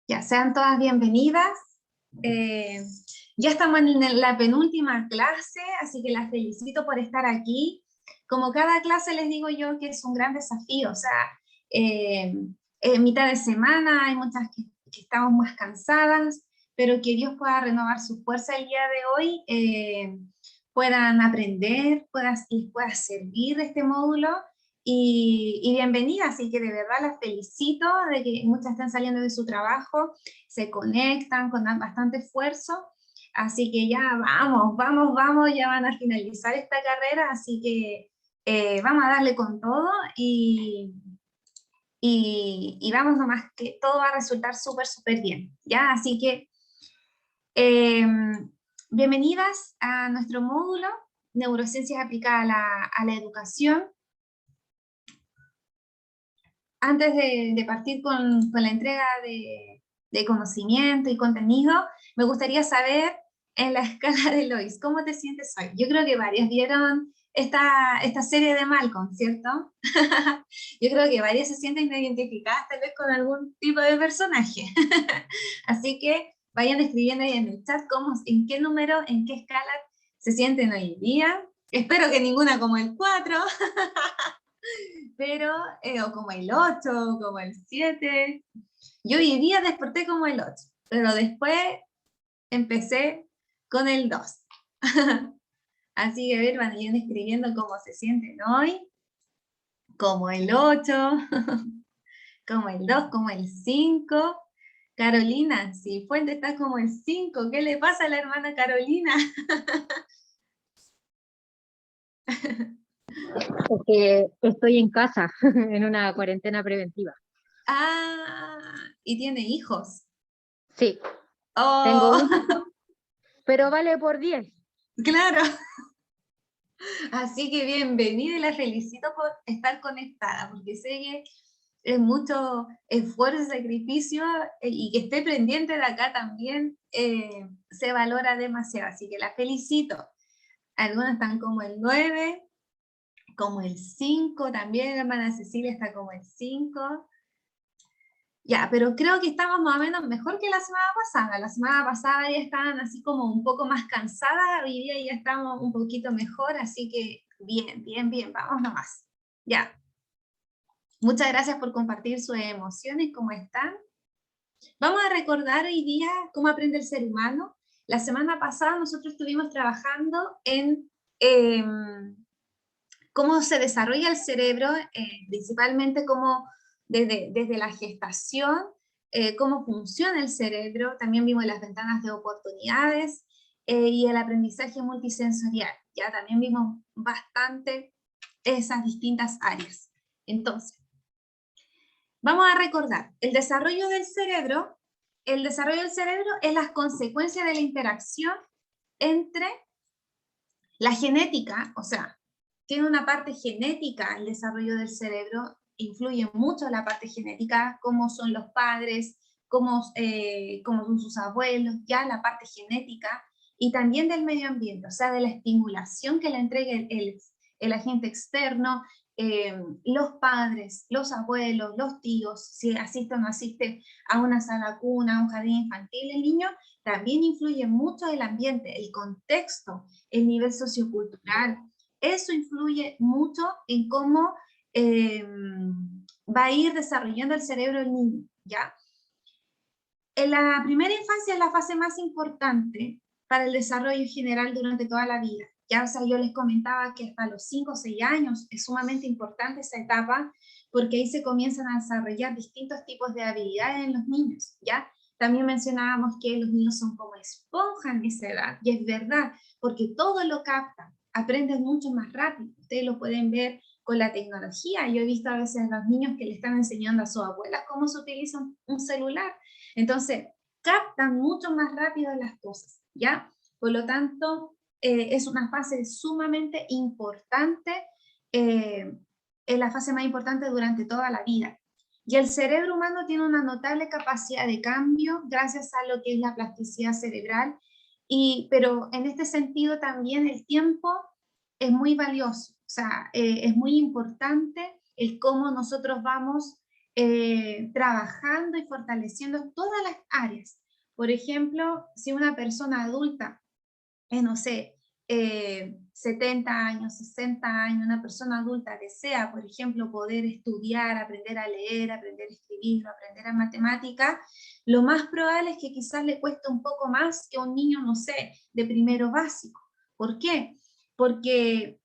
Ya, sean todas bienvenidas. Eh, ya estamos en la penúltima clase, así que las felicito por estar aquí. Como cada clase les digo yo que es un gran desafío, o sea, en mitad de semana hay muchas que estamos más cansadas, pero que Dios pueda renovar su fuerza el día de hoy, puedan aprender, les pueda servir este módulo y bienvenida, así que de verdad las felicito de que muchas están saliendo de su trabajo, se conectan con bastante esfuerzo, así que ya vamos, vamos, vamos, ya van a finalizar esta carrera, así que vamos a darle con todo y vamos nomás que todo va a resultar súper, súper bien, ¿ya? Así que eh, bienvenidas a nuestro módulo Neurociencias aplicadas a la educación. Antes de partir con la entrega de conocimiento y contenido, me gustaría saber en la escala de Lois, ¿cómo te sientes hoy? Yo creo que varias vieron esta serie de Malcolm, ¿cierto? Yo creo que varias se sienten identificadas tal vez con algún tipo de personaje. Así que vayan escribiendo ahí en el chat en qué número, en qué escala se sienten hoy en día. Espero que ninguna como el 4. Pero, o como el 8 o como el 7. Yo hoy día desperté como el 8, pero después empecé con el 2. Así que, a ver, van a ir escribiendo cómo se sienten hoy, como el 8, como el 2, como el 5. Carolina, si Fuente está como el 5, ¿qué le pasa a la hermana Carolina? Porque estoy en casa, en una cuarentena preventiva. Ah, y tiene hijos. Sí, tengo Oh, un hijo, pero vale por 10. claro. Así que bienvenida y la felicito por estar conectada, porque sé que es mucho esfuerzo y sacrificio y que esté pendiente de acá también se valora demasiado, así que la felicito. Algunas están como el 9, como el 5 también, la hermana Cecilia está como el 5. Ya, pero creo que estamos más o menos mejor que la semana pasada. La semana pasada ya estaban así como un poco más cansadas, hoy día ya estamos un poquito mejor, así que bien, bien, bien, vamos nomás. Ya, muchas gracias por compartir sus emociones, ¿cómo están? Vamos a recordar hoy día cómo aprende el ser humano. La semana pasada nosotros estuvimos trabajando en eh, cómo se desarrolla el cerebro, principalmente cómo desde la gestación, cómo funciona el cerebro, también vimos las ventanas de oportunidades y el aprendizaje multisensorial, ya también vimos bastante esas distintas áreas. Entonces, vamos a recordar, el desarrollo del cerebro es la consecuencia de la interacción entre la genética, o sea, tiene una parte genética el desarrollo del cerebro, influye mucho la parte genética, cómo son los padres, cómo son sus abuelos, ya la parte genética, y también del medio ambiente, o sea, de la estimulación que le entrega el agente externo, los padres, los abuelos, los tíos, si asiste o no asiste a una sala cuna, a un jardín infantil, el niño, también influye mucho el ambiente, el contexto, el nivel sociocultural. Eso influye mucho en cómo va a ir desarrollando el cerebro del niño, ¿ya? En la primera infancia es la fase más importante para el desarrollo general durante toda la vida. Ya, o sea, yo les comentaba que hasta los 5 o 6 años es sumamente importante esa etapa porque ahí se comienzan a desarrollar distintos tipos de habilidades en los niños, ¿ya? También mencionábamos que los niños son como esponjas en esa edad, y es verdad, porque todo lo captan, aprenden mucho más rápido. Ustedes lo pueden ver con la tecnología. Yo he visto a veces a los niños que le están enseñando a sus abuelas cómo se utiliza un celular. Entonces, captan mucho más rápido las cosas, ¿ya? Por lo tanto, es una fase sumamente importante, es la fase más importante durante toda la vida. Y el cerebro humano tiene una notable capacidad de cambio gracias a lo que es la plasticidad cerebral, pero en este sentido también el tiempo es muy valioso, o sea, es muy importante el cómo nosotros vamos trabajando y fortaleciendo todas las áreas. Por ejemplo, si una persona adulta, no sé, 70 años, 60 años, una persona adulta desea, por ejemplo, poder estudiar, aprender a leer, aprender a escribir, aprender a matemática, lo más probable es que quizás le cueste un poco más que a un niño, no sé, de primero básico. ¿Por qué? Porque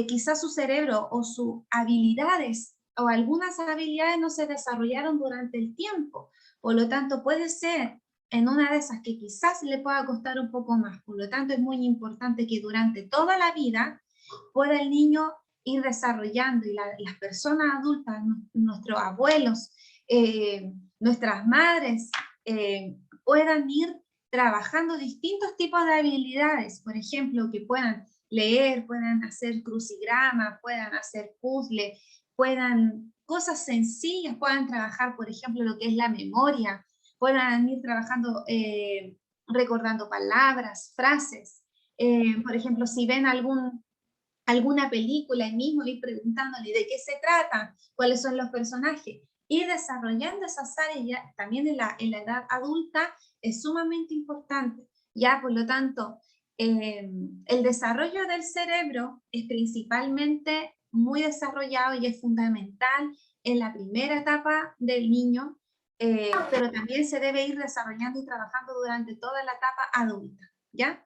quizás su cerebro o sus habilidades o algunas habilidades no se desarrollaron durante el tiempo. Por lo tanto, puede ser en una de esas que quizás le pueda costar un poco más. Por lo tanto, es muy importante que durante toda la vida pueda el niño ir desarrollando y las personas adultas, nuestros abuelos, nuestras madres, puedan ir trabajando distintos tipos de habilidades. Por ejemplo, que puedan leer, puedan hacer crucigramas, puedan hacer puzzles, puedan cosas sencillas, puedan trabajar, por ejemplo, lo que es la memoria, puedan ir trabajando, recordando palabras, frases. Por ejemplo, si ven alguna película y mismo ir preguntándole de qué se trata, cuáles son los personajes, ir desarrollando esas áreas ya, también en la edad adulta es sumamente importante. Ya, por lo tanto, el desarrollo del cerebro es principalmente muy desarrollado y es fundamental en la primera etapa del niño, pero también se debe ir desarrollando y trabajando durante toda la etapa adulta, ¿ya?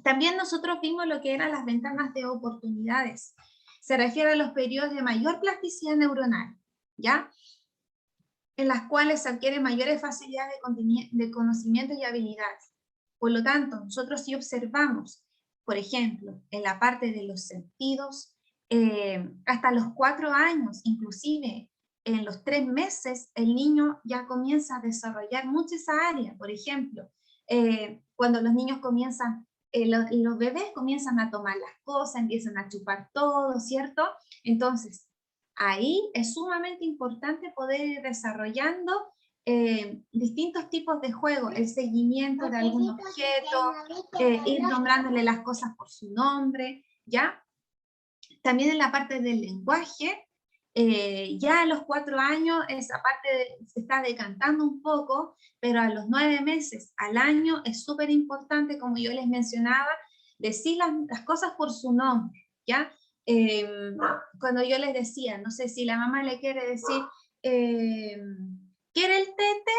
También nosotros vimos lo que eran las ventanas de oportunidades. Se refiere a los periodos de mayor plasticidad neuronal, ¿ya? En las cuales se adquieren mayores facilidades de conocimiento y habilidades. Por lo tanto, nosotros si observamos, por ejemplo, en la parte de los sentidos, hasta los 4 años, inclusive en los 3 meses, el niño ya comienza a desarrollar mucho esa área. Por ejemplo, cuando los niños comienzan, los bebés comienzan a tomar las cosas, empiezan a chupar todo, ¿cierto? Entonces, ahí es sumamente importante poder ir desarrollando distintos tipos de juegos, el seguimiento de algún objeto, ir nombrándole las cosas por su nombre, ¿ya? También en la parte del lenguaje, ya a los 4 años esa parte se está decantando un poco, pero a los 9 meses al año es súper importante, como yo les mencionaba, decir las cosas por su nombre, ¿ya? Cuando yo les decía, no sé si la mamá le quiere decir, ¿quiere el tete?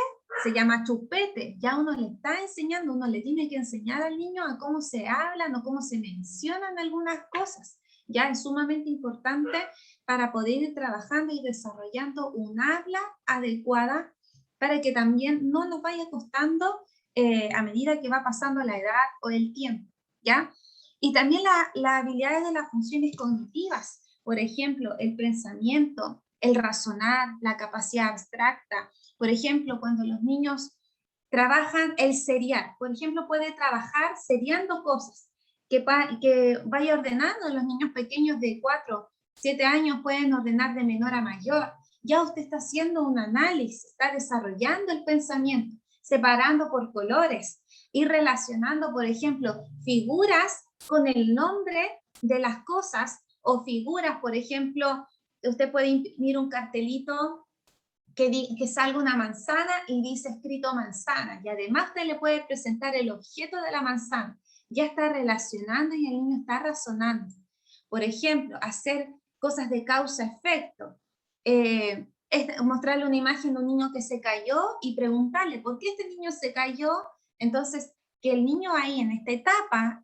Se llama chupete, ya uno le está enseñando, uno le tiene que enseñar al niño a cómo se hablan o cómo se mencionan algunas cosas. Ya es sumamente importante para poder ir trabajando y desarrollando un habla adecuada para que también no nos vaya costando a medida que va pasando la edad o el tiempo, ¿ya? Y también las habilidades de las funciones cognitivas, por ejemplo, el pensamiento, el razonar, la capacidad abstracta. Por ejemplo, cuando los niños trabajan el seriar, por ejemplo, puede trabajar seriando cosas, que vaya ordenando. Los niños pequeños de 4, 7 años pueden ordenar de menor a mayor. Ya usted está haciendo un análisis, está desarrollando el pensamiento, separando por colores y relacionando, por ejemplo, figuras con el nombre de las cosas o figuras, por ejemplo, usted puede imprimir un cartelito que salga una manzana y dice escrito manzana, y además usted le puede presentar el objeto de la manzana. Ya está relacionando y el niño está razonando. Por ejemplo, hacer cosas de causa-efecto. Mostrarle una imagen de un niño que se cayó y preguntarle, ¿por qué este niño se cayó? Entonces, que el niño ahí en esta etapa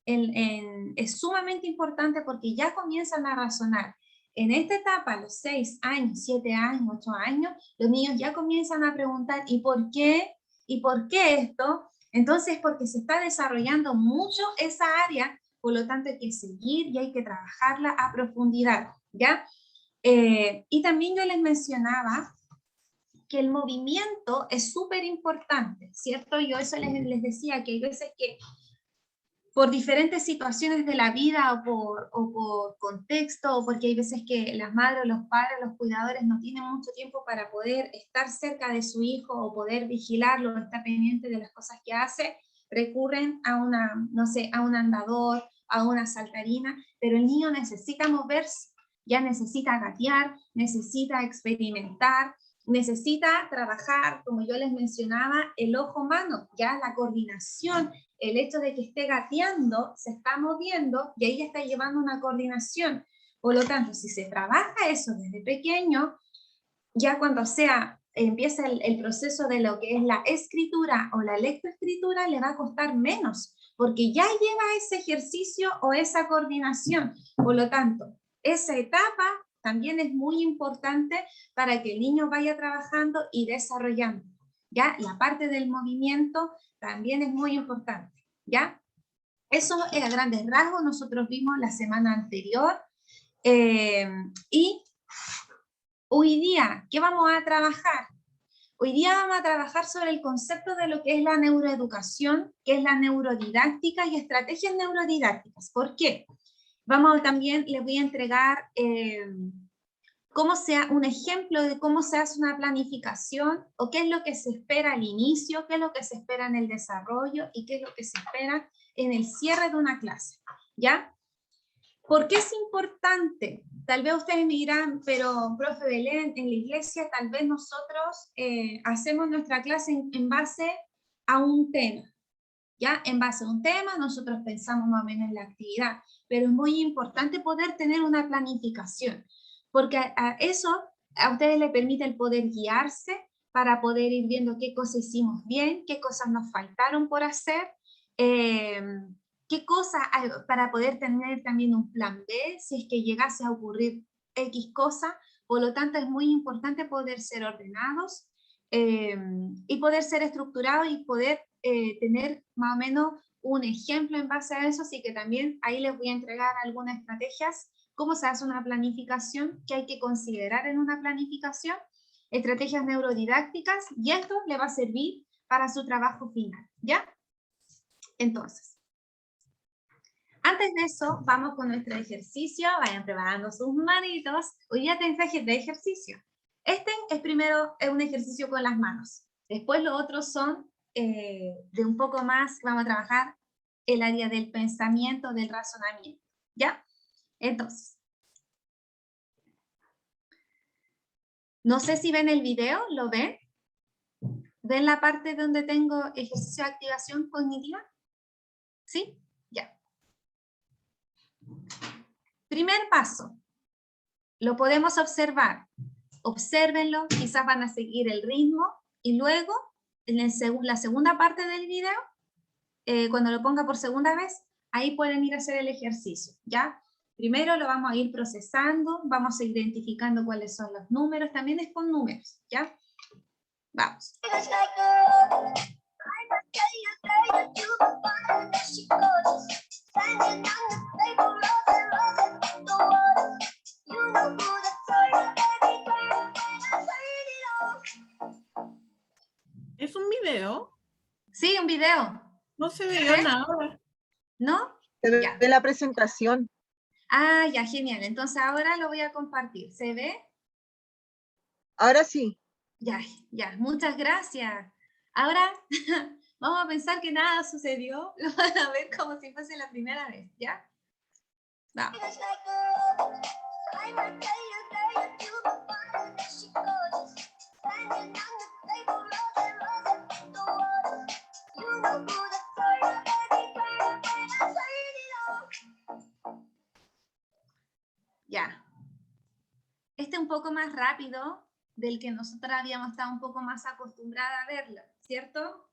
es sumamente importante porque ya comienzan a razonar. En esta etapa, a los 6 años, 7 años, 8 años, los niños ya comienzan a preguntar, ¿y por qué? ¿Y por qué esto? Entonces, porque se está desarrollando mucho esa área, por lo tanto hay que seguir y hay que trabajarla a profundidad, ¿ya? Y también yo les mencionaba que el movimiento es súper importante, ¿cierto? Yo eso les decía que hay veces que por diferentes situaciones de la vida o por contexto, o porque hay veces que las madres, los padres, los cuidadores no tienen mucho tiempo para poder estar cerca de su hijo o poder vigilarlo o estar pendiente de las cosas que hace, recurren a no sé, a un andador, a una saltarina, pero el niño necesita moverse. ya necesita gatear, necesita experimentar, necesita trabajar, como yo les mencionaba, el ojo-mano, ya la coordinación, el hecho de que esté gateando, se está moviendo y ahí está llevando una coordinación. Por lo tanto, si se trabaja eso desde pequeño, ya cuando empieza el proceso de lo que es la escritura o la lectoescritura, le va a costar menos, porque ya lleva ese ejercicio o esa coordinación. Por lo tanto, esa etapa también es muy importante para que el niño vaya trabajando y desarrollando. ¿Ya? La parte del movimiento también es muy importante. ¿Ya? Eso a grandes rasgos nosotros vimos la semana anterior. Y hoy día, ¿qué vamos a trabajar? Hoy día vamos a trabajar sobre el concepto de lo que es la neuroeducación, que es la neurodidáctica y estrategias neurodidácticas. ¿Por qué? Les voy a entregar un ejemplo de cómo se hace una planificación o qué es lo que se espera al inicio, qué es lo que se espera en el desarrollo y qué es lo que se espera en el cierre de una clase. ¿Ya? ¿Por qué es importante? Tal vez ustedes me dirán, pero profe Belén, en la iglesia tal vez nosotros hacemos nuestra clase en base a un tema. ¿Ya? En base a un tema nosotros pensamos más o menos en la actividad, pero es muy importante poder tener una planificación, porque eso a ustedes les permite el poder guiarse para poder ir viendo qué cosas hicimos bien, qué cosas nos faltaron por hacer, qué cosas para poder tener también un plan B si es que llegase a ocurrir X cosa. Por lo tanto es muy importante poder ser ordenados y poder ser estructurados y poder tener más o menos un ejemplo en base a eso, así que también ahí les voy a entregar algunas estrategias, cómo se hace una planificación, qué hay que considerar en una planificación, estrategias neurodidácticas, y esto le va a servir para su trabajo final, ¿ya? Entonces, antes de eso, vamos con nuestro ejercicio, vayan preparando sus manitos, hoy día te traje de ejercicio. Este es primero un ejercicio con las manos, después los otros son de un poco más, vamos a trabajar el área del pensamiento, del razonamiento, ¿ya? Entonces, no sé si ven el video, ¿lo ven? ¿Ven la parte donde tengo ejercicio de activación cognitiva? ¿Sí? Ya. Primer paso, lo podemos observar. Obsérvenlo, quizás van a seguir el ritmo, y luego, en la segunda parte del video, cuando lo ponga por segunda vez, ahí pueden ir a hacer el ejercicio, ¿ya? Primero lo vamos a ir procesando, vamos a identificando cuáles son los números, también es con números, ¿ya? Vamos. ¿Es un video? Sí, un video. No se veía nada. ¿No? Se ve Ya. la presentación. Ah, ya, genial. Entonces ahora lo voy a compartir. ¿Se ve? Ahora sí. Ya, ya. Muchas gracias. Ahora vamos a pensar que nada sucedió. Lo van a ver como si fuese la primera vez, ¿ya? Vamos. Ya. Este es un poco más rápido del que nosotros habíamos estado un poco más acostumbrados a verlo, ¿cierto?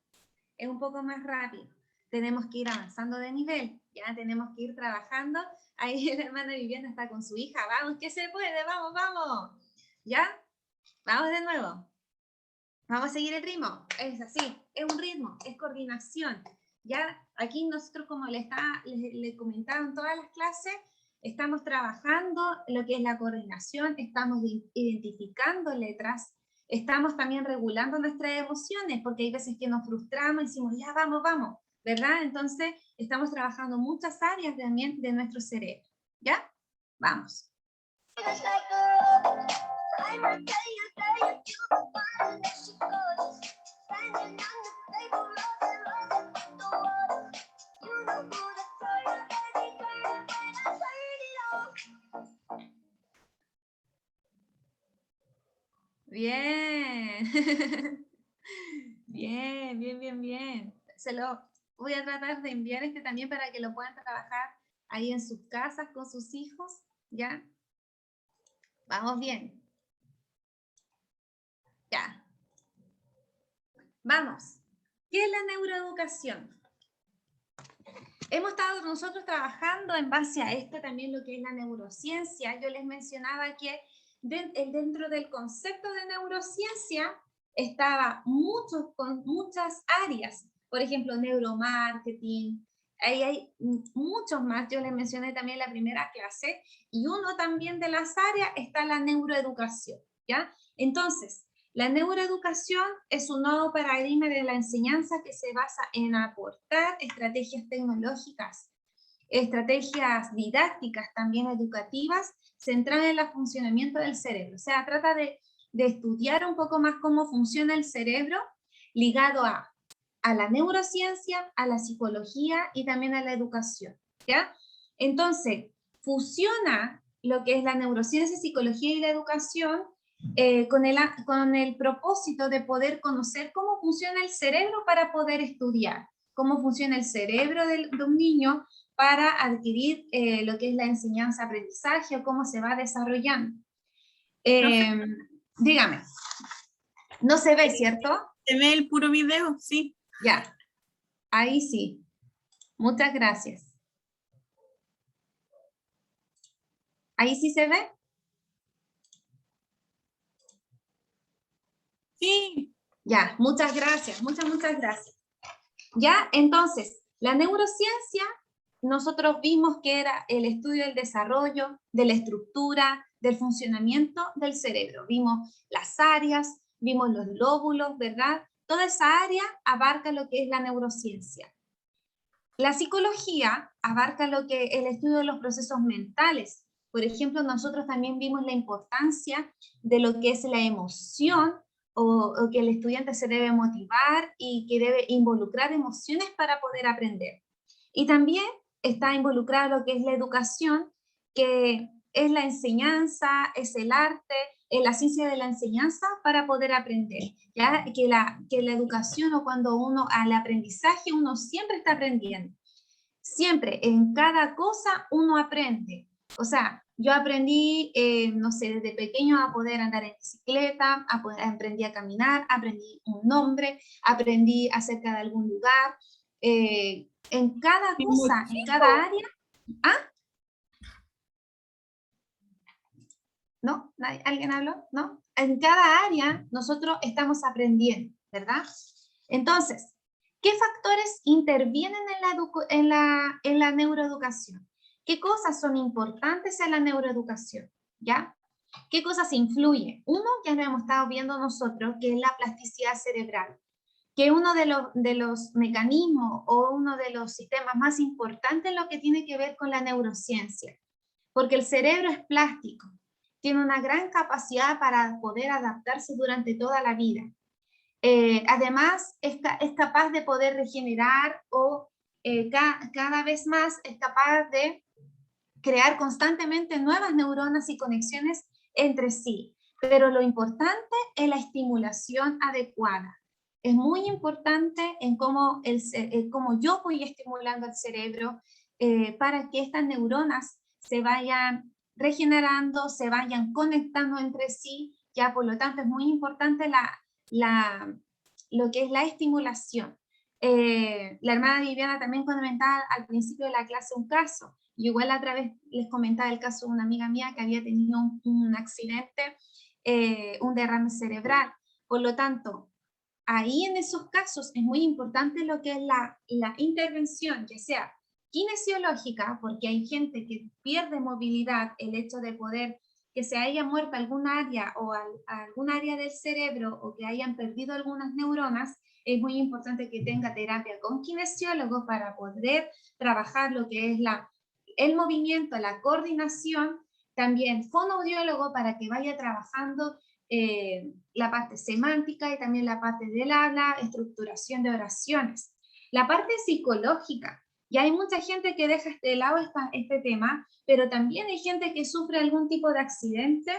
Es un poco más rápido. Tenemos que ir avanzando de nivel, ya tenemos que ir trabajando. Ahí el hermano Viviana está con su hija. Vamos, que se puede, vamos, vamos. ¿Ya? Vamos de nuevo. Vamos a seguir el ritmo. Es así, es un ritmo, es coordinación. Ya aquí nosotros, como le comentaba en todas las clases, estamos trabajando lo que es la coordinación, estamos identificando letras, estamos también regulando nuestras emociones, porque hay veces que nos frustramos y decimos, ya vamos, vamos, ¿verdad? Entonces, estamos trabajando muchas áreas también de nuestro cerebro, ¿ya? Vamos. Bien. Bien, bien, bien, bien. Se lo voy a tratar de enviar también para que lo puedan trabajar ahí en sus casas con sus hijos, ¿ya? Vamos bien. Ya. Vamos. ¿Qué es la neuroeducación? Hemos estado nosotros trabajando en base a esto también lo que es la neurociencia. Yo les mencionaba que dentro del concepto de neurociencia estaba con muchas áreas. Por ejemplo, neuromarketing. Ahí hay muchos más. Yo les mencioné también en la primera clase. Y uno también de las áreas está la neuroeducación, ¿ya? Entonces, la neuroeducación es un nuevo paradigma de la enseñanza que se basa en aportar estrategias tecnológicas, estrategias didácticas también educativas, centradas en el funcionamiento del cerebro. O sea, trata de estudiar un poco más cómo funciona el cerebro, ligado a la neurociencia, a la psicología y también a la educación, ¿ya? Entonces, fusiona lo que es la neurociencia, psicología y la educación con el propósito de poder conocer cómo funciona el cerebro para poder estudiar, cómo funciona el cerebro de un niño para adquirir lo que es la enseñanza-aprendizaje o cómo se va desarrollando. Dígame, no se ve, ¿cierto? ¿Se ve el puro video? Sí. Ya, ahí sí. Muchas gracias. ¿Ahí sí se ve? Sí. Ya, muchas gracias, muchas gracias. Ya, entonces, la neurociencia, nosotros vimos que era el estudio del desarrollo, de la estructura, del funcionamiento del cerebro. Vimos las áreas, vimos los lóbulos, ¿verdad? Toda esa área abarca lo que es la neurociencia. La psicología abarca lo que es el estudio de los procesos mentales. Por ejemplo, nosotros también vimos la importancia de lo que es la emoción, o que el estudiante se debe motivar y que debe involucrar emociones para poder aprender. Y también está involucrado lo que es la educación, que es la enseñanza, es el arte, es la ciencia de la enseñanza para poder aprender. ¿Ya? Que la educación, o cuando uno al aprendizaje, uno siempre está aprendiendo. Siempre, en cada cosa uno aprende. O sea, yo aprendí, no sé, desde pequeño a poder andar en bicicleta, aprendí a caminar, aprendí un nombre, aprendí acerca de algún lugar. En cada cosa, en cada área. ¿Ah? ¿No? ¿Alguien habló? ¿No? En cada área nosotros estamos aprendiendo, ¿verdad? Entonces, ¿qué factores intervienen en la neuroeducación? ¿Qué cosas son importantes en la neuroeducación? ¿Ya? ¿Qué cosas influyen? Uno, ya lo hemos estado viendo nosotros, que es la plasticidad cerebral, que uno de los mecanismos o uno de los sistemas más importantes en lo que tiene que ver con la neurociencia, porque el cerebro es plástico, tiene una gran capacidad para poder adaptarse durante toda la vida. Además, es capaz de poder regenerar o cada vez más es capaz de crear constantemente nuevas neuronas y conexiones entre sí. Pero lo importante es la estimulación adecuada. Es muy importante en cómo yo voy estimulando el cerebro para que estas neuronas se vayan regenerando, se vayan conectando entre sí. Ya, por lo tanto, es muy importante lo que es la estimulación. La hermana Viviana también comentaba al principio de la clase un caso. Yo igual a través les comentaba el caso de una amiga mía que había tenido un accidente, un derrame cerebral. Por lo tanto, ahí en esos casos es muy importante lo que es la intervención, ya sea kinesiológica, porque hay gente que pierde movilidad, el hecho de poder que se haya muerto algún área o algún área del cerebro o que hayan perdido algunas neuronas, es muy importante que tenga terapia con kinesiólogos para poder trabajar lo que es el movimiento, la coordinación, también fonoaudiólogo para que vaya trabajando la parte semántica y también la parte del habla, estructuración de oraciones. La parte psicológica, ya hay mucha gente que deja de lado este tema, pero también hay gente que sufre algún tipo de accidente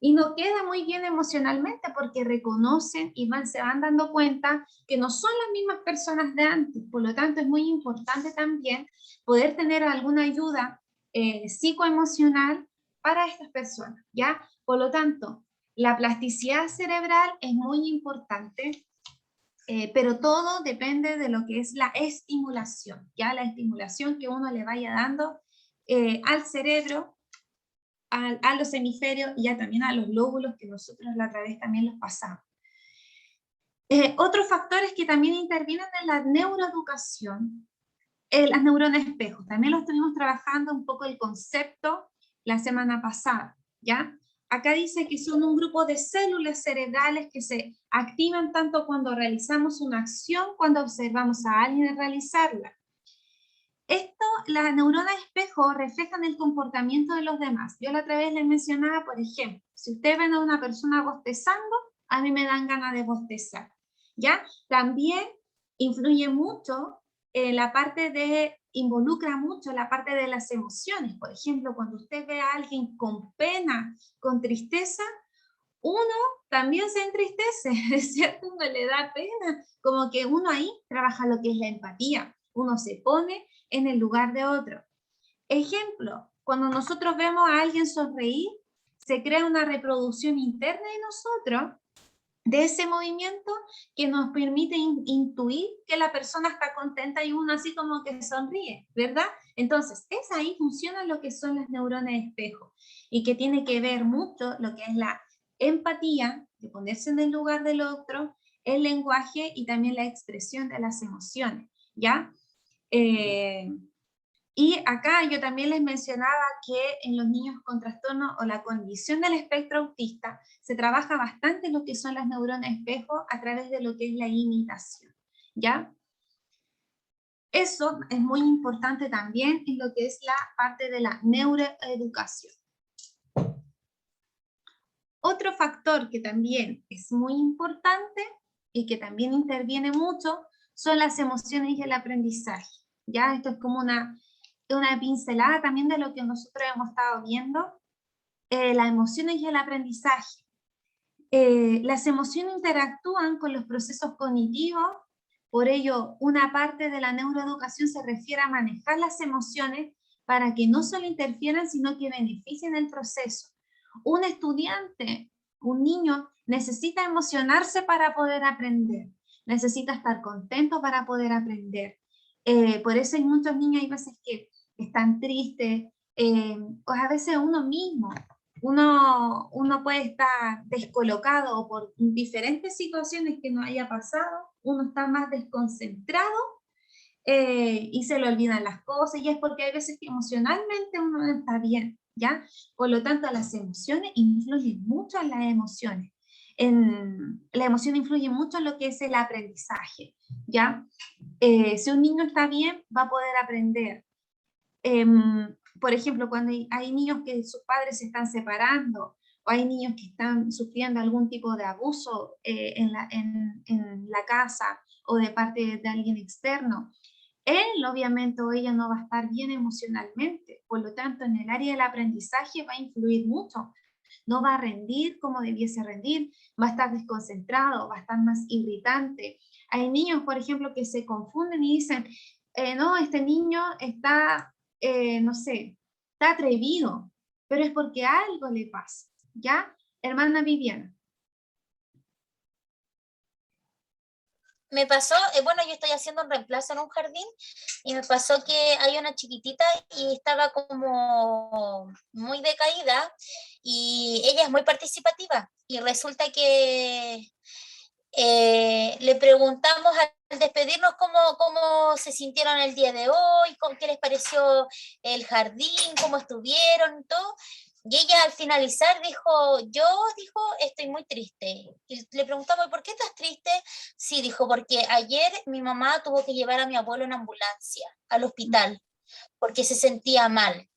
y no queda muy bien emocionalmente porque reconocen y se van dando cuenta que no son las mismas personas de antes. Por lo tanto, es muy importante también poder tener alguna ayuda psicoemocional para estas personas, ¿ya? Por lo tanto, la plasticidad cerebral es muy importante, pero todo depende de lo que es la estimulación, ¿ya? La estimulación que uno le vaya dando al cerebro, a los hemisferios y ya también a los lóbulos que nosotros la otra vez también los pasamos. Otros factores que también intervienen en la neuroeducación, las neuronas espejo, también lo estuvimos trabajando un poco el concepto la semana pasada, ¿ya? Acá dice que son un grupo de células cerebrales que se activan tanto cuando realizamos una acción, cuando observamos a alguien realizarla. Esto, las neuronas espejo reflejan el comportamiento de los demás. Yo la otra vez les mencionaba, por ejemplo, si ustedes ven a una persona bostezando, a mí me dan ganas de bostezar, ¿ya? También influye mucho la parte de, involucra mucho la parte de las emociones. Por ejemplo, cuando usted ve a alguien con pena, con tristeza, uno también se entristece, ¿es cierto? Uno le da pena, como que uno ahí trabaja lo que es la empatía, uno se pone en el lugar de otro. Ejemplo, cuando nosotros vemos a alguien sonreír, se crea una reproducción interna de nosotros, de ese movimiento que nos permite intuir que la persona está contenta y uno así como que sonríe, ¿verdad? Entonces, es ahí funciona lo que son las neuronas espejo y que tiene que ver mucho lo que es la empatía, de ponerse en el lugar del otro, el lenguaje y también la expresión de las emociones, ¿ya? Y acá yo también les mencionaba que en los niños con trastorno o la condición del espectro autista se trabaja bastante lo que son las neuronas espejo a través de lo que es la imitación, ¿ya? Eso es muy importante también en lo que es la parte de la neuroeducación. Otro factor que también es muy importante y que también interviene mucho son las emociones y el aprendizaje, ¿ya? Esto es como una pincelada también de lo que nosotros hemos estado viendo, las emociones y el aprendizaje. Las emociones interactúan con los procesos cognitivos, por ello una parte de la neuroeducación se refiere a manejar las emociones para que no solo interfieran, sino que beneficien el proceso. Un estudiante, un niño, necesita emocionarse para poder aprender, necesita estar contento para poder aprender. Por eso hay muchos niños, hay veces que están tristes, o a veces uno mismo, uno puede estar descolocado por diferentes situaciones que nos haya pasado, uno está más desconcentrado y se le olvidan las cosas, y es porque hay veces que emocionalmente uno no está bien, ¿ya? Por lo tanto, las emociones influyen mucho en las emociones. La emoción influye mucho en lo que es el aprendizaje, ¿ya? Si un niño está bien, va a poder aprender. Por ejemplo, cuando hay niños que sus padres se están separando, o hay niños que están sufriendo algún tipo de abuso en la casa, o de parte de alguien externo, él obviamente o ella no va a estar bien emocionalmente, por lo tanto en el área del aprendizaje va a influir mucho, no va a rendir como debiese rendir, va a estar desconcentrado, va a estar más irritante. Hay niños, por ejemplo, que se confunden y dicen, no, este niño está, no sé, está atrevido, pero es porque algo le pasa, ¿ya? Hermana Viviana. Me pasó, bueno, yo estoy haciendo un reemplazo en un jardín y me pasó que hay una chiquitita y estaba como muy decaída y ella es muy participativa y resulta que le preguntamos al despedirnos cómo se sintieron el día de hoy, qué les pareció el jardín, cómo estuvieron, todo. Y ella al finalizar dijo, estoy muy triste. Y le preguntamos, ¿por qué estás triste? Sí, dijo, porque ayer mi mamá tuvo que llevar a mi abuelo en ambulancia al hospital, porque se sentía mal.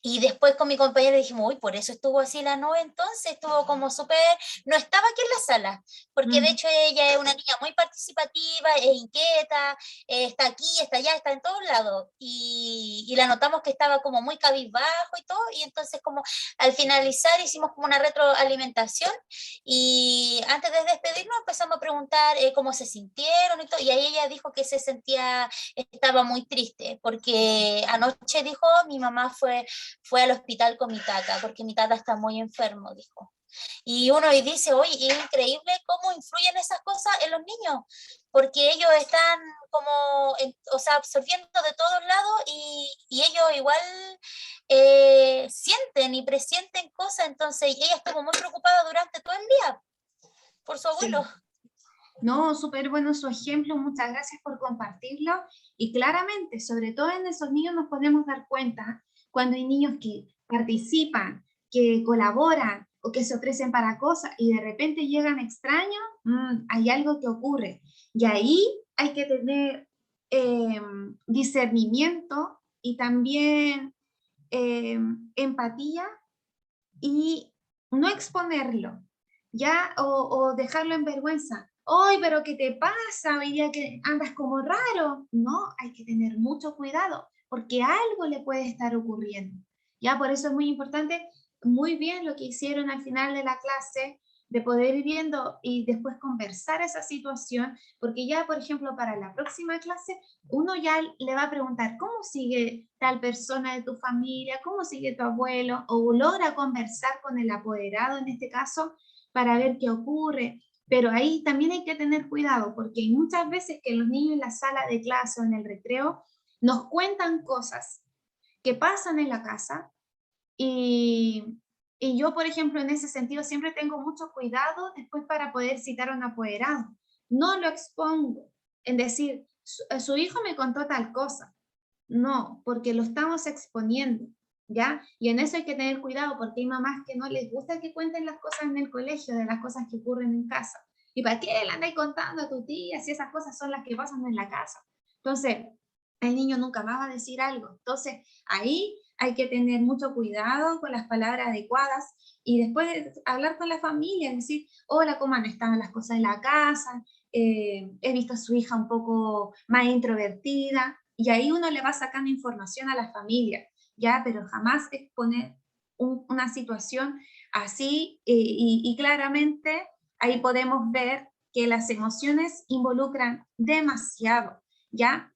Y después con mi compañera dijimos, uy, por eso estuvo así la nube, entonces estuvo como súper, no estaba aquí en la sala, porque de hecho ella es una niña muy participativa, es inquieta, está aquí, está allá, está en todos lados, y la notamos que estaba como muy cabizbajo y todo, y entonces como al finalizar hicimos como una retroalimentación, y antes de despedirnos empezamos a preguntar cómo se sintieron y todo, y ahí ella dijo que se sentía, estaba muy triste, porque anoche dijo, mi mamá fue al hospital con mi tata, porque mi tata está muy enfermo, dijo. Y uno y dice, oye, es increíble cómo influyen esas cosas en los niños, porque ellos están como, o sea, absorbiendo de todos lados y ellos igual sienten y presienten cosas, entonces ella estuvo muy preocupada durante todo el día por su abuelo. Sí. No, súper bueno su ejemplo, muchas gracias por compartirlo. Y claramente, sobre todo en esos niños nos podemos dar cuenta cuando hay niños que participan, que colaboran o que se ofrecen para cosas y de repente llegan extraños, hay algo que ocurre. Y ahí hay que tener discernimiento y también empatía y no exponerlo, ¿ya? O dejarlo en vergüenza. ¡Ay, pero qué te pasa! Hoy día que andas como raro. No, hay que tener mucho cuidado, porque algo le puede estar ocurriendo. ¿Ya? Por eso es muy importante, muy bien lo que hicieron al final de la clase, de poder ir viendo y después conversar esa situación, porque ya, por ejemplo, para la próxima clase, uno ya le va a preguntar, ¿cómo sigue tal persona de tu familia? ¿Cómo sigue tu abuelo? O logra conversar con el apoderado en este caso para ver qué ocurre. Pero ahí también hay que tener cuidado porque hay muchas veces que los niños en la sala de clase o en el recreo nos cuentan cosas que pasan en la casa y yo, por ejemplo, en ese sentido siempre tengo mucho cuidado después para poder citar a un apoderado. No lo expongo en decir, su hijo me contó tal cosa. No, porque lo estamos exponiendo, ¿ya? Y en eso hay que tener cuidado porque hay mamás que no les gusta que cuenten las cosas en el colegio, de las cosas que ocurren en casa. ¿Y para qué le andáis contando a tu tía si esas cosas son las que pasan en la casa? Entonces, el niño nunca más va a decir algo. Entonces, ahí hay que tener mucho cuidado con las palabras adecuadas y después hablar con la familia, decir, hola, ¿cómo han estado las cosas en la casa? He visto a su hija un poco más introvertida, y ahí uno le va sacando información a la familia, ¿ya? Pero jamás exponer una situación así y claramente ahí podemos ver que las emociones involucran demasiado, ¿ya?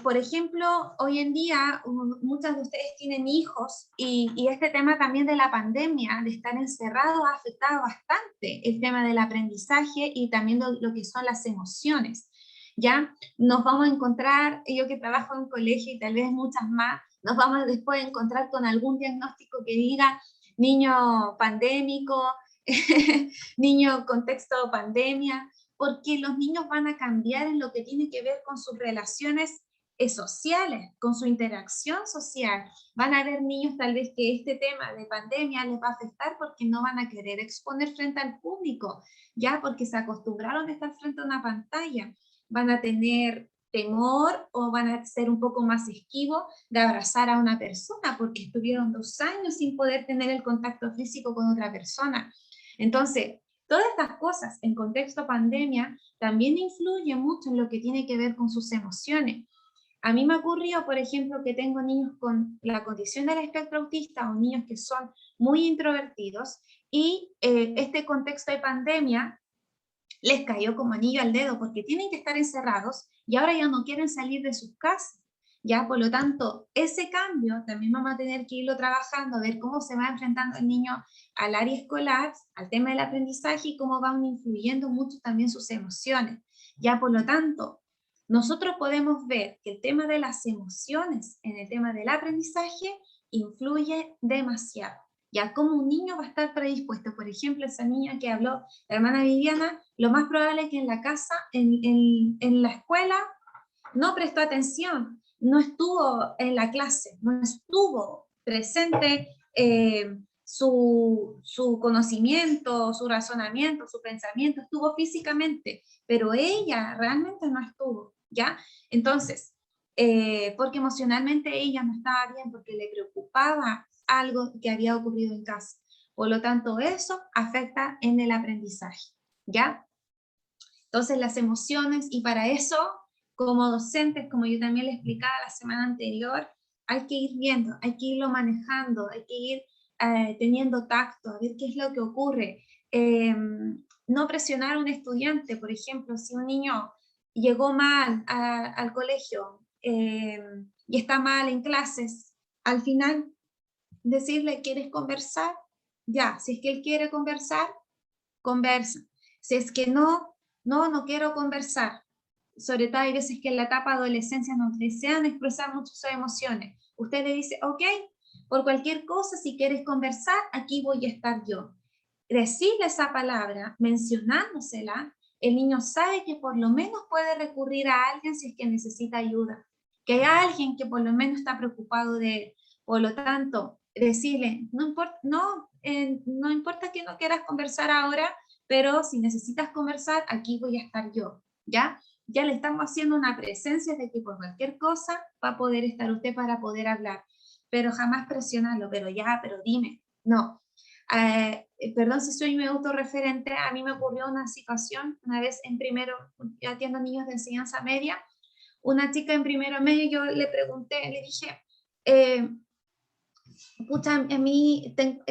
Por ejemplo, hoy en día muchas de ustedes tienen hijos y este tema también de la pandemia, de estar encerrados, ha afectado bastante el tema del aprendizaje y también lo que son las emociones. ¿Ya? Nos vamos a encontrar, yo que trabajo en un colegio y tal vez muchas más, nos vamos después a encontrar con algún diagnóstico que diga niño pandémico, niño contexto pandemia, porque los niños van a cambiar en lo que tiene que ver con sus relaciones sociales, con su interacción social. Van a haber niños tal vez que este tema de pandemia les va a afectar porque no van a querer exponer frente al público, ya porque se acostumbraron a estar frente a una pantalla. Van a tener temor o van a ser un poco más esquivos de abrazar a una persona porque estuvieron 2 años sin poder tener el contacto físico con otra persona. Entonces, todas estas cosas en contexto pandemia también influyen mucho en lo que tiene que ver con sus emociones. A mí me ha ocurrido, por ejemplo, que tengo niños con la condición del espectro autista o niños que son muy introvertidos y este contexto de pandemia les cayó como anillo al dedo porque tienen que estar encerrados y ahora ya no quieren salir de sus casas. Ya, por lo tanto, ese cambio también vamos a tener que irlo trabajando, a ver cómo se va enfrentando el niño al área escolar, al tema del aprendizaje y cómo van influyendo mucho también sus emociones. Ya, por lo tanto, nosotros podemos ver que el tema de las emociones en el tema del aprendizaje influye demasiado. Ya, como un niño va a estar predispuesto, por ejemplo, esa niña que habló, la hermana Viviana, lo más probable es que en la casa, en la escuela, no prestó atención, no estuvo en la clase, no estuvo presente su conocimiento, su razonamiento, su pensamiento, estuvo físicamente, pero ella realmente no estuvo, ¿ya? Entonces, porque emocionalmente ella no estaba bien, porque le preocupaba algo que había ocurrido en casa. Por lo tanto, eso afecta en el aprendizaje, ¿ya? Entonces, las emociones, y para eso, como docentes, como yo también le explicaba la semana anterior, hay que ir viendo, hay que irlo manejando, hay que ir teniendo tacto, a ver qué es lo que ocurre. No presionar a un estudiante, por ejemplo, si un niño llegó mal al colegio y está mal en clases, al final decirle, ¿quieres conversar? Ya, si es que él quiere conversar, conversa. Si es que no quiero conversar. Sobre todo hay veces que en la etapa de adolescencia no desean expresar mucho sus emociones. Usted le dice, ok, por cualquier cosa, si quieres conversar, aquí voy a estar yo. Decirle esa palabra, mencionándosela, el niño sabe que por lo menos puede recurrir a alguien si es que necesita ayuda, que hay alguien que por lo menos está preocupado de él. Por lo tanto, decirle, no importa que no quieras conversar ahora, pero si necesitas conversar, aquí voy a estar yo, ¿ya? Ya le estamos haciendo una presencia de que por cualquier cosa va a poder estar usted para poder hablar, pero jamás presionarlo, pero dime, no. Perdón si soy muy autorreferente, a mí me ocurrió una situación, una vez en primero, yo atiendo niños de enseñanza media, una chica en primero medio, yo le pregunté, le dije, pucha, a mí te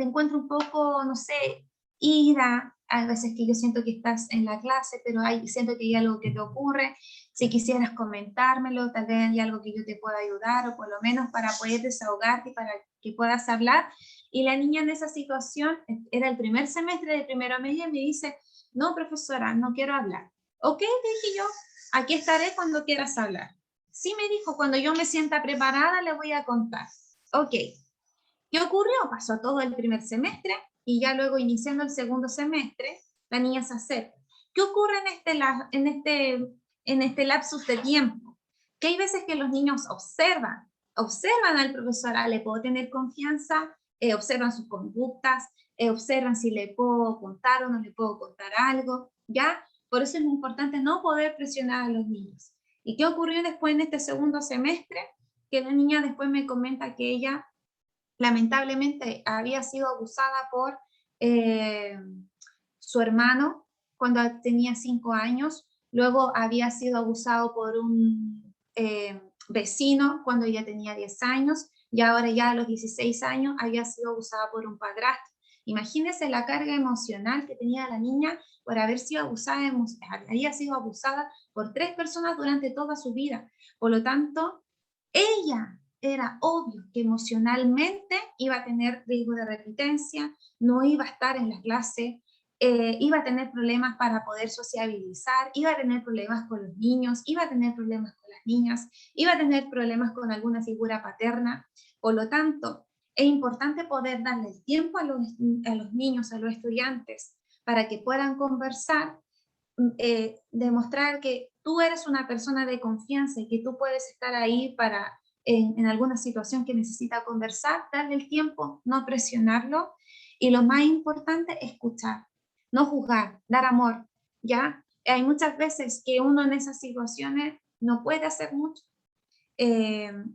encuentro un poco, no sé, ira, hay veces que yo siento que estás en la clase, pero siento que hay algo que te ocurre, si quisieras comentármelo, tal vez hay algo que yo te pueda ayudar, o por lo menos para poder desahogarte y para que puedas hablar. Y la niña en esa situación, era el primer semestre de primero medio, y me dice, no, profesora, no quiero hablar. Ok, dije yo, aquí estaré cuando quieras hablar. Sí, me dijo, cuando yo me sienta preparada le voy a contar. Ok, ¿qué ocurrió? Pasó todo el primer semestre y ya luego iniciando el segundo semestre, la niña se acerca. ¿Qué ocurre en este lapsus de tiempo? Que hay veces que los niños observan al profesor, le puedo tener confianza, observan sus conductas, observan si le puedo contar o no le puedo contar algo, ¿ya? Por eso es muy importante no poder presionar a los niños. ¿Y qué ocurrió después en este segundo semestre? Que la niña después me comenta que ella lamentablemente había sido abusada por eh, su hermano cuando tenía 5 años, luego había sido abusado por un vecino cuando ella tenía 10 años, y ahora ya a los 16 años había sido abusada por un padrastro. Imagínense la carga emocional que tenía la niña por haber sido abusada, había sido abusada por 3 personas durante toda su vida. Por lo tanto, ella era obvio que emocionalmente iba a tener riesgo de repitencia, no iba a estar en la clase, iba a tener problemas para poder sociabilizar, iba a tener problemas con los niños, iba a tener problemas con las niñas, iba a tener problemas con alguna figura paterna. Por lo tanto, es importante poder darle el tiempo a los niños, a los estudiantes, para que puedan conversar, demostrar que tú eres una persona de confianza y que tú puedes estar ahí para en alguna situación que necesita conversar, darle el tiempo, no presionarlo, y lo más importante, escuchar, no juzgar, dar amor, ¿ya? Hay muchas veces que uno en esas situaciones no puede hacer mucho,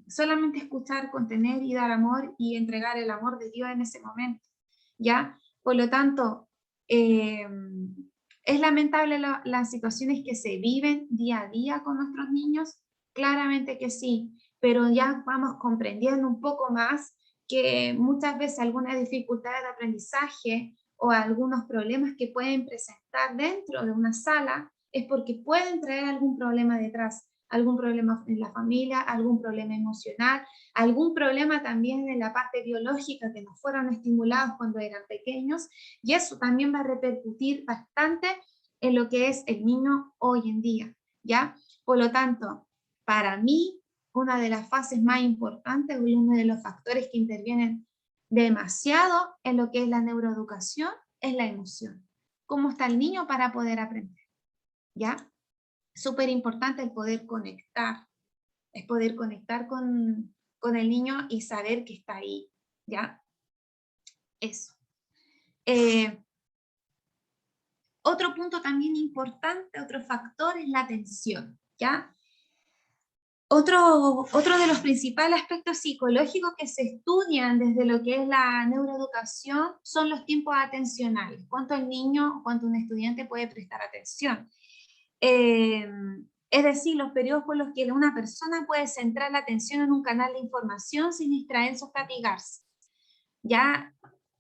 solamente escuchar, contener y dar amor y entregar el amor de Dios en ese momento, ¿ya? Por lo tanto, es lamentable las situaciones que se viven día a día con nuestros niños, claramente que sí, pero ya vamos comprendiendo un poco más que muchas veces algunas dificultades de aprendizaje o algunos problemas que pueden presentar dentro de una sala es porque pueden traer algún problema detrás, algún problema en la familia, algún problema emocional, algún problema también en la parte biológica que no fueron estimulados cuando eran pequeños, y eso también va a repercutir bastante en lo que es el niño hoy en día, ¿ya? Por lo tanto, para mí, una de las fases más importantes, uno de los factores que intervienen demasiado en lo que es la neuroeducación, es la emoción. ¿Cómo está el niño para poder aprender? ¿Ya? Súper importante el poder conectar, es poder conectar con el niño y saber que está ahí, ¿ya? Eso. Otro punto también importante, otro factor es la atención, ¿ya? Otro de los principales aspectos psicológicos que se estudian desde lo que es la neuroeducación son los tiempos atencionales. ¿Cuánto el niño, cuánto un estudiante puede prestar atención? Es decir, los periodos por los que una persona puede centrar la atención en un canal de información sin distraerse o fatigarse. Ya,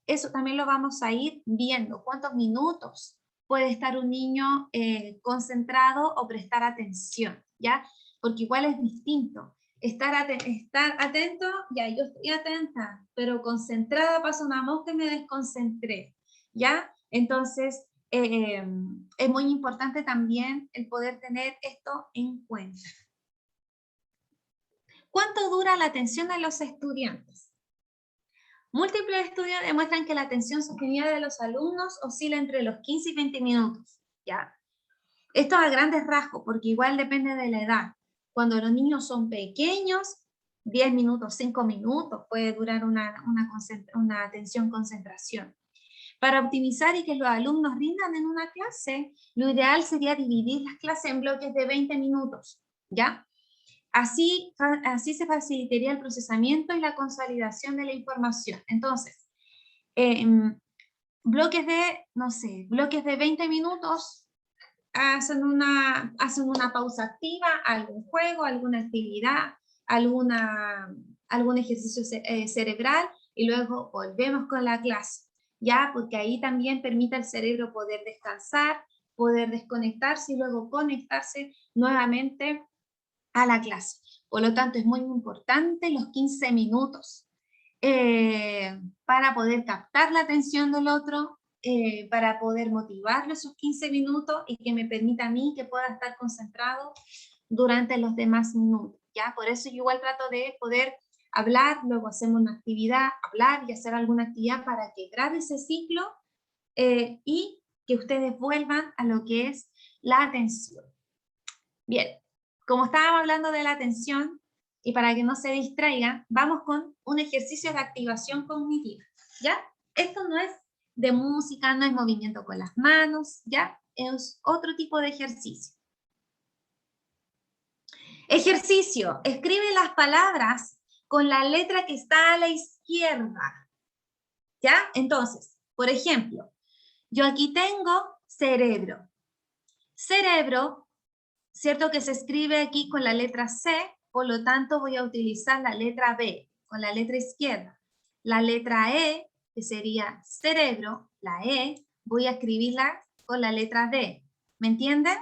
eso también lo vamos a ir viendo. ¿Cuántos minutos puede estar un niño concentrado o prestar atención? ¿Ya? Porque igual es distinto. Estar atento, ya yo estoy atenta, pero concentrada pasa una mosca y me desconcentré. ¿Ya? Entonces, es muy importante también el poder tener esto en cuenta. ¿Cuánto dura la atención de los estudiantes? Múltiples estudios demuestran que la atención sostenida de los alumnos oscila entre los 15 y 20 minutos, ¿ya? Esto a grandes rasgos, porque igual depende de la edad. Cuando los niños son pequeños, 10 minutos, 5 minutos puede durar una atención concentración. Para optimizar y que los alumnos rindan en una clase, lo ideal sería dividir las clases en bloques de 20 minutos, ¿ya? Así se facilitaría el procesamiento y la consolidación de la información. Entonces, bloques de, no sé, bloques de 20 minutos, hacen una pausa activa, algún juego, alguna actividad, algún ejercicio cerebral, y luego volvemos con la clase, ¿ya? Porque ahí también permite al cerebro poder descansar, poder desconectarse y luego conectarse nuevamente a la clase. Por lo tanto, es muy importante los 15 minutos para poder captar la atención del otro, para poder motivarlo esos 15 minutos y que me permita a mí que pueda estar concentrado durante los demás minutos, ¿ya? Por eso yo igual trato de poder hablar, luego hacemos una actividad, hablar y hacer alguna actividad para que grabe ese ciclo y que ustedes vuelvan a lo que es la atención. Bien, como estábamos hablando de la atención, y para que no se distraigan, vamos con un ejercicio de activación cognitiva, ¿ya? Esto no es de música, no es movimiento con las manos, ¿ya? Es otro tipo de ejercicio. Ejercicio, escribe las palabras con la letra que está a la izquierda, ¿ya? Entonces, por ejemplo, yo aquí tengo cerebro. Cerebro, ¿cierto? Que se escribe aquí con la letra C, por lo tanto voy a utilizar la letra B, con la letra izquierda. La letra E, que sería cerebro, la E, voy a escribirla con la letra D. ¿Me entienden?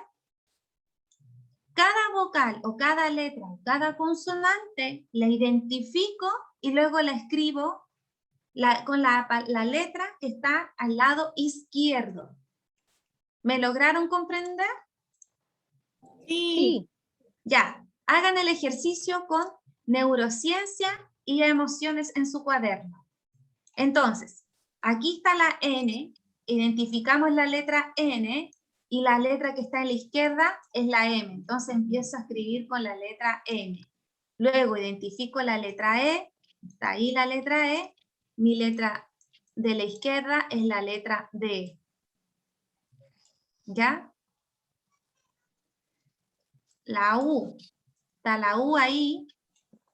Cada vocal o cada letra o cada consonante la identifico y luego la escribo con la letra que está al lado izquierdo. ¿Me lograron comprender? Sí. Ya, hagan el ejercicio con neurociencia y emociones en su cuaderno. Entonces, aquí está la N, identificamos la letra N y la letra que está en la izquierda es la M. Entonces empiezo a escribir con la letra M. Luego identifico la letra E, está ahí la letra E, mi letra de la izquierda es la letra D. ¿Ya? La U, está la U ahí,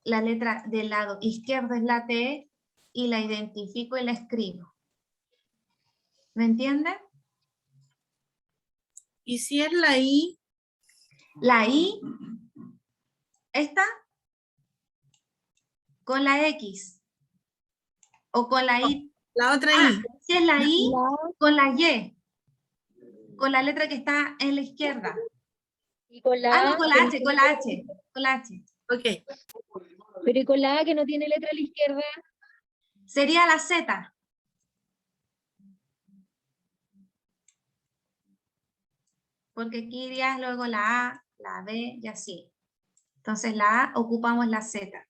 la letra del lado izquierdo es la T y la identifico y la escribo. ¿Me entienden? ¿Y si es la I? La I, esta, con la X. O con la I. La otra Ah, I. si es la I, con la Y. Con la letra que está en la izquierda. Y con la Ah, no, A, con la H, con la H. Con la H. Ok. pero y con la A que no tiene letra a la izquierda, Sería la Z. Porque aquí iría luego la A, la B y así. Entonces la A ocupamos la Z.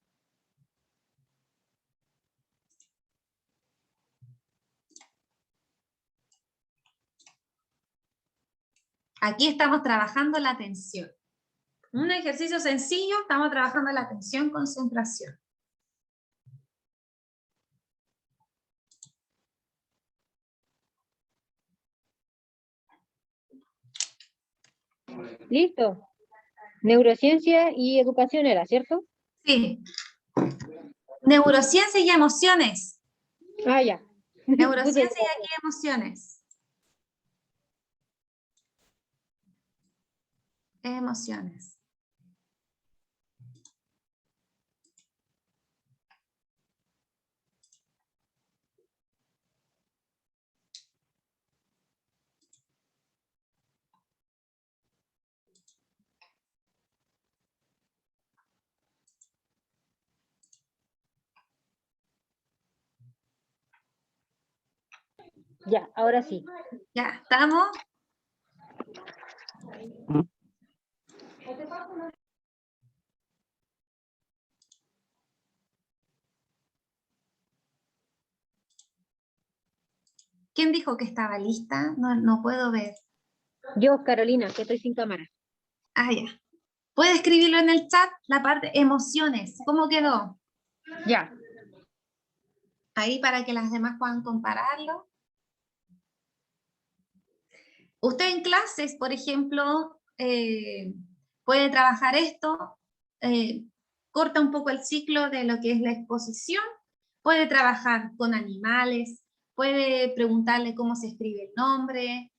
Aquí estamos trabajando la atención. Un ejercicio sencillo, estamos trabajando la atención, concentración. listo. Neurociencia y educación era, ¿cierto? Sí. Neurociencia y emociones. Ah, ya. Puse Neurociencia y aquí emociones. Emociones. Ya, ahora sí. Ya, ¿estamos? ¿Quién dijo que estaba lista? No, no puedo ver. Yo, Carolina, que estoy sin cámara. Ah, ya. ¿Puede escribirlo en el chat? La parte emociones. ¿Cómo quedó? Ya. Ahí para que las demás puedan compararlo. Usted en clases, por ejemplo, puede trabajar esto, corta un poco el ciclo de lo que es la exposición, puede trabajar con animales, puede preguntarle cómo se escribe el nombre,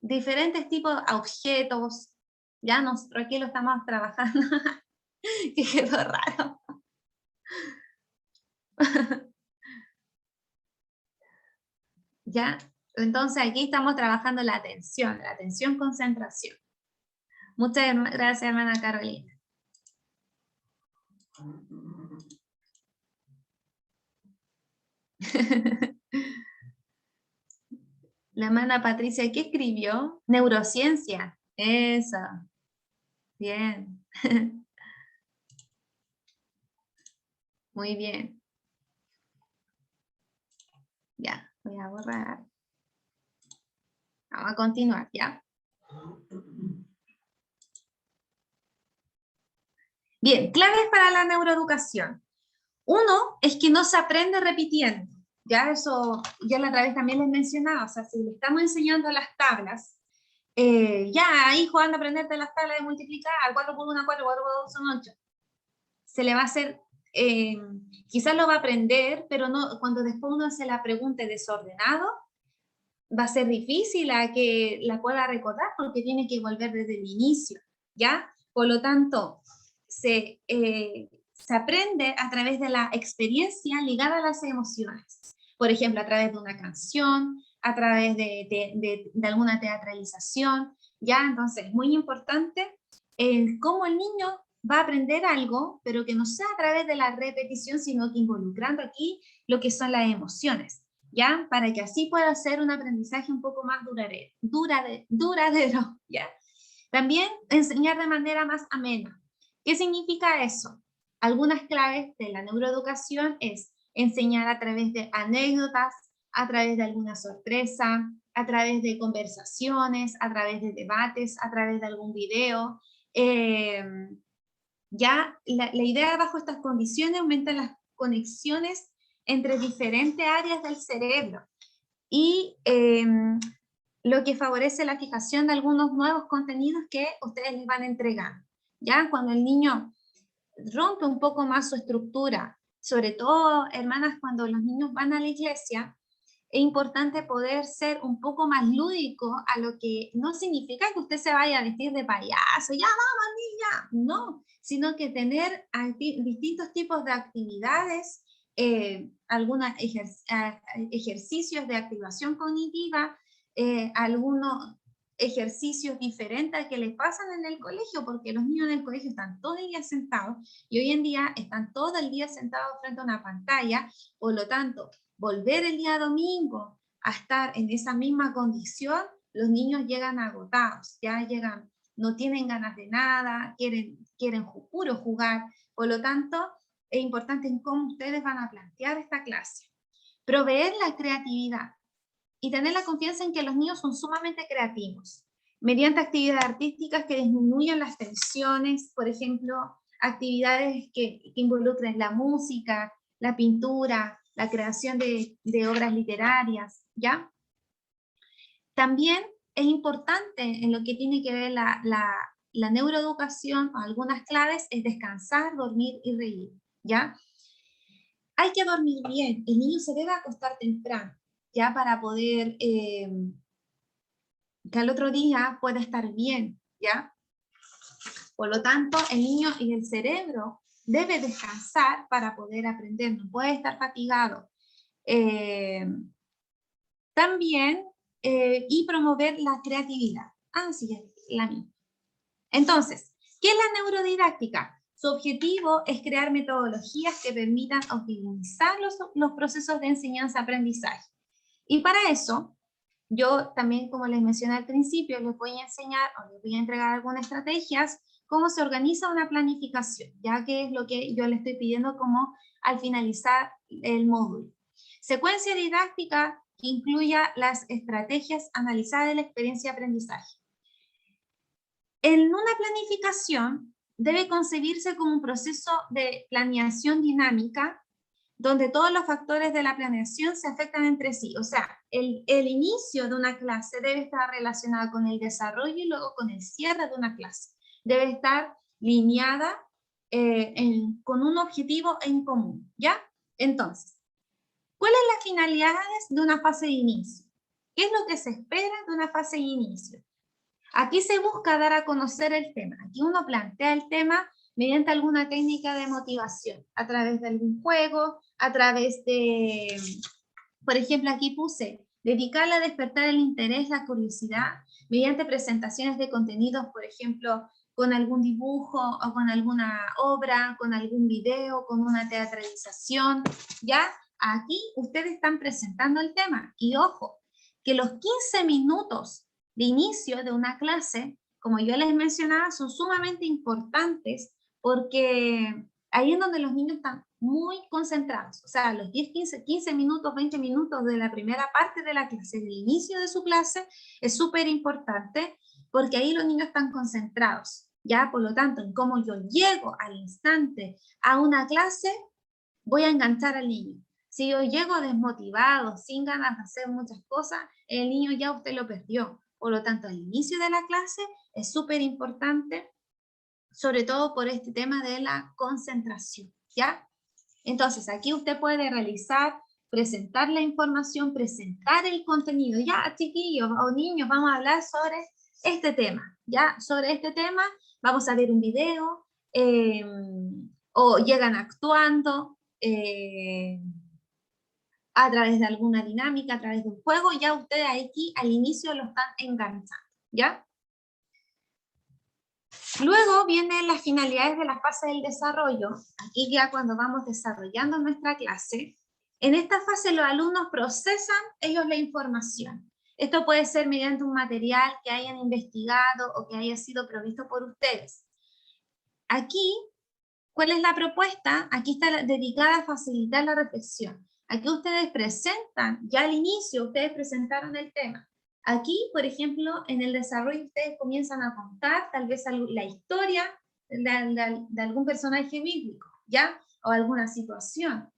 diferentes tipos de objetos. Ya nosotros aquí lo estamos trabajando, que quedó raro. ¿Ya? Entonces aquí estamos trabajando la atención, concentración. Muchas gracias, hermana Carolina. La hermana Patricia, ¿qué escribió? Neurociencia. Eso. Bien. Muy bien. Ya, voy a borrar. Vamos a continuar, ¿ya? Bien, claves para la neuroeducación. Uno es que no se aprende repitiendo. Ya eso, ya la otra vez también les mencionaba, o sea, si le estamos enseñando las tablas, ya, hijo, anda a aprenderte las tablas de multiplicar, 4 por 1, 4, 4 por 2 son 8. Se le va a hacer, quizás lo va a aprender, pero no, cuando después uno se la pregunte desordenado, va a ser difícil a que la pueda recordar porque tiene que volver desde el inicio, ¿ya? Por lo tanto, se aprende a través de la experiencia ligada a las emociones. Por ejemplo, a través de una canción, a través de alguna teatralización, ¿ya? Entonces, es muy importante cómo el niño va a aprender algo, pero que no sea a través de la repetición, sino que involucrando aquí lo que son las emociones. ¿Ya? Para que así pueda ser un aprendizaje un poco más duradero, ¿ya? También enseñar de manera más amena. ¿Qué significa eso? Algunas claves de la neuroeducación es enseñar a través de anécdotas, a través de alguna sorpresa, a través de conversaciones, a través de debates, a través de algún video. Ya la idea bajo estas condiciones aumenta las conexiones entre diferentes áreas del cerebro y lo que favorece la fijación de algunos nuevos contenidos que ustedes les van entregando. Ya cuando el niño rompe un poco más su estructura, sobre todo, hermanas, cuando los niños van a la iglesia, es importante poder ser un poco más lúdico a lo que no significa que usted se vaya a vestir de payaso, ya vamos niña, no, sino que tener distintos tipos de actividades, algunos ejercicios de activación cognitiva, algunos ejercicios diferentes que les pasan en el colegio, porque los niños en el colegio están todo el día sentados y hoy en día están todo el día sentados frente a una pantalla, por lo tanto, volver el día domingo a estar en esa misma condición, los niños llegan agotados, ya llegan, no tienen ganas de nada, quieren puro jugar, por lo tanto, es importante en cómo ustedes van a plantear esta clase. Proveer la creatividad y tener la confianza en que los niños son sumamente creativos, mediante actividades artísticas que disminuyan las tensiones, por ejemplo, actividades que involucren la música, la pintura, la creación de obras literarias, ¿ya? También es importante en lo que tiene que ver la neuroeducación, o algunas claves, es descansar, dormir y reír, ¿ya? Hay que dormir bien, el niño se debe acostar temprano, ya para poder que al otro día pueda estar bien, ¿ya? Por lo tanto, el niño y el cerebro debe descansar para poder aprender, no puede estar fatigado. También, y promover la creatividad. Sí, la misma. Entonces, ¿qué es la neurodidáctica? Su objetivo es crear metodologías que permitan optimizar los procesos de enseñanza-aprendizaje. Y para eso, yo también, como les mencioné al principio, les voy a enseñar o les voy a entregar algunas estrategias, cómo se organiza una planificación, ya que es lo que yo le estoy pidiendo como al finalizar el módulo. Secuencia didáctica que incluya las estrategias analizadas de la experiencia de aprendizaje. En una planificación debe concebirse como un proceso de planeación dinámica donde todos los factores de la planeación se afectan entre sí. O sea, el inicio de una clase debe estar relacionado con el desarrollo y luego con el cierre de una clase. Debe estar lineada con un objetivo en común, ¿ya? Entonces, ¿cuáles son las finalidades de una fase de inicio? ¿Qué es lo que se espera de una fase de inicio? Aquí se busca dar a conocer el tema. Aquí uno plantea el tema mediante alguna técnica de motivación, a través de algún juego, a través de, por ejemplo, aquí puse, dedicarle a despertar el interés, la curiosidad, mediante presentaciones de contenidos, por ejemplo, con algún dibujo o con alguna obra, con algún video, con una teatralización, ¿ya? Aquí ustedes están presentando el tema. Y ojo, que los 15 minutos de inicio de una clase, como yo les mencionaba, son sumamente importantes porque ahí es donde los niños están muy concentrados. O sea, los 10, 15 minutos, 20 minutos de la primera parte de la clase, del inicio de su clase, es súper importante porque ahí los niños están concentrados. Ya, por lo tanto, en cómo yo llego al instante a una clase, voy a enganchar al niño. Si yo llego desmotivado, sin ganas de hacer muchas cosas, el niño ya usted lo perdió. Por lo tanto, el inicio de la clase es súper importante, sobre todo por este tema de la concentración, ¿ya? Entonces, aquí usted puede realizar, presentar la información, presentar el contenido. Ya, chiquillos o niños, vamos a hablar sobre este tema, ¿ya? Sobre este tema vamos a ver un video, o llegan actuando, a través de alguna dinámica, a través de un juego, ya ustedes aquí al inicio lo están enganchando, ¿ya? Luego vienen las finalidades de la fase del desarrollo. Aquí ya cuando vamos desarrollando nuestra clase, en esta fase los alumnos procesan ellos la información. Esto puede ser mediante un material que hayan investigado o que haya sido provisto por ustedes. Aquí, ¿cuál es la propuesta? Aquí está dedicada a facilitar la reflexión. Aquí ustedes presentan, ya al inicio ustedes presentaron el tema. Aquí, por ejemplo, en el desarrollo ustedes comienzan a contar tal vez la historia de algún personaje bíblico, ¿ya? O alguna situación.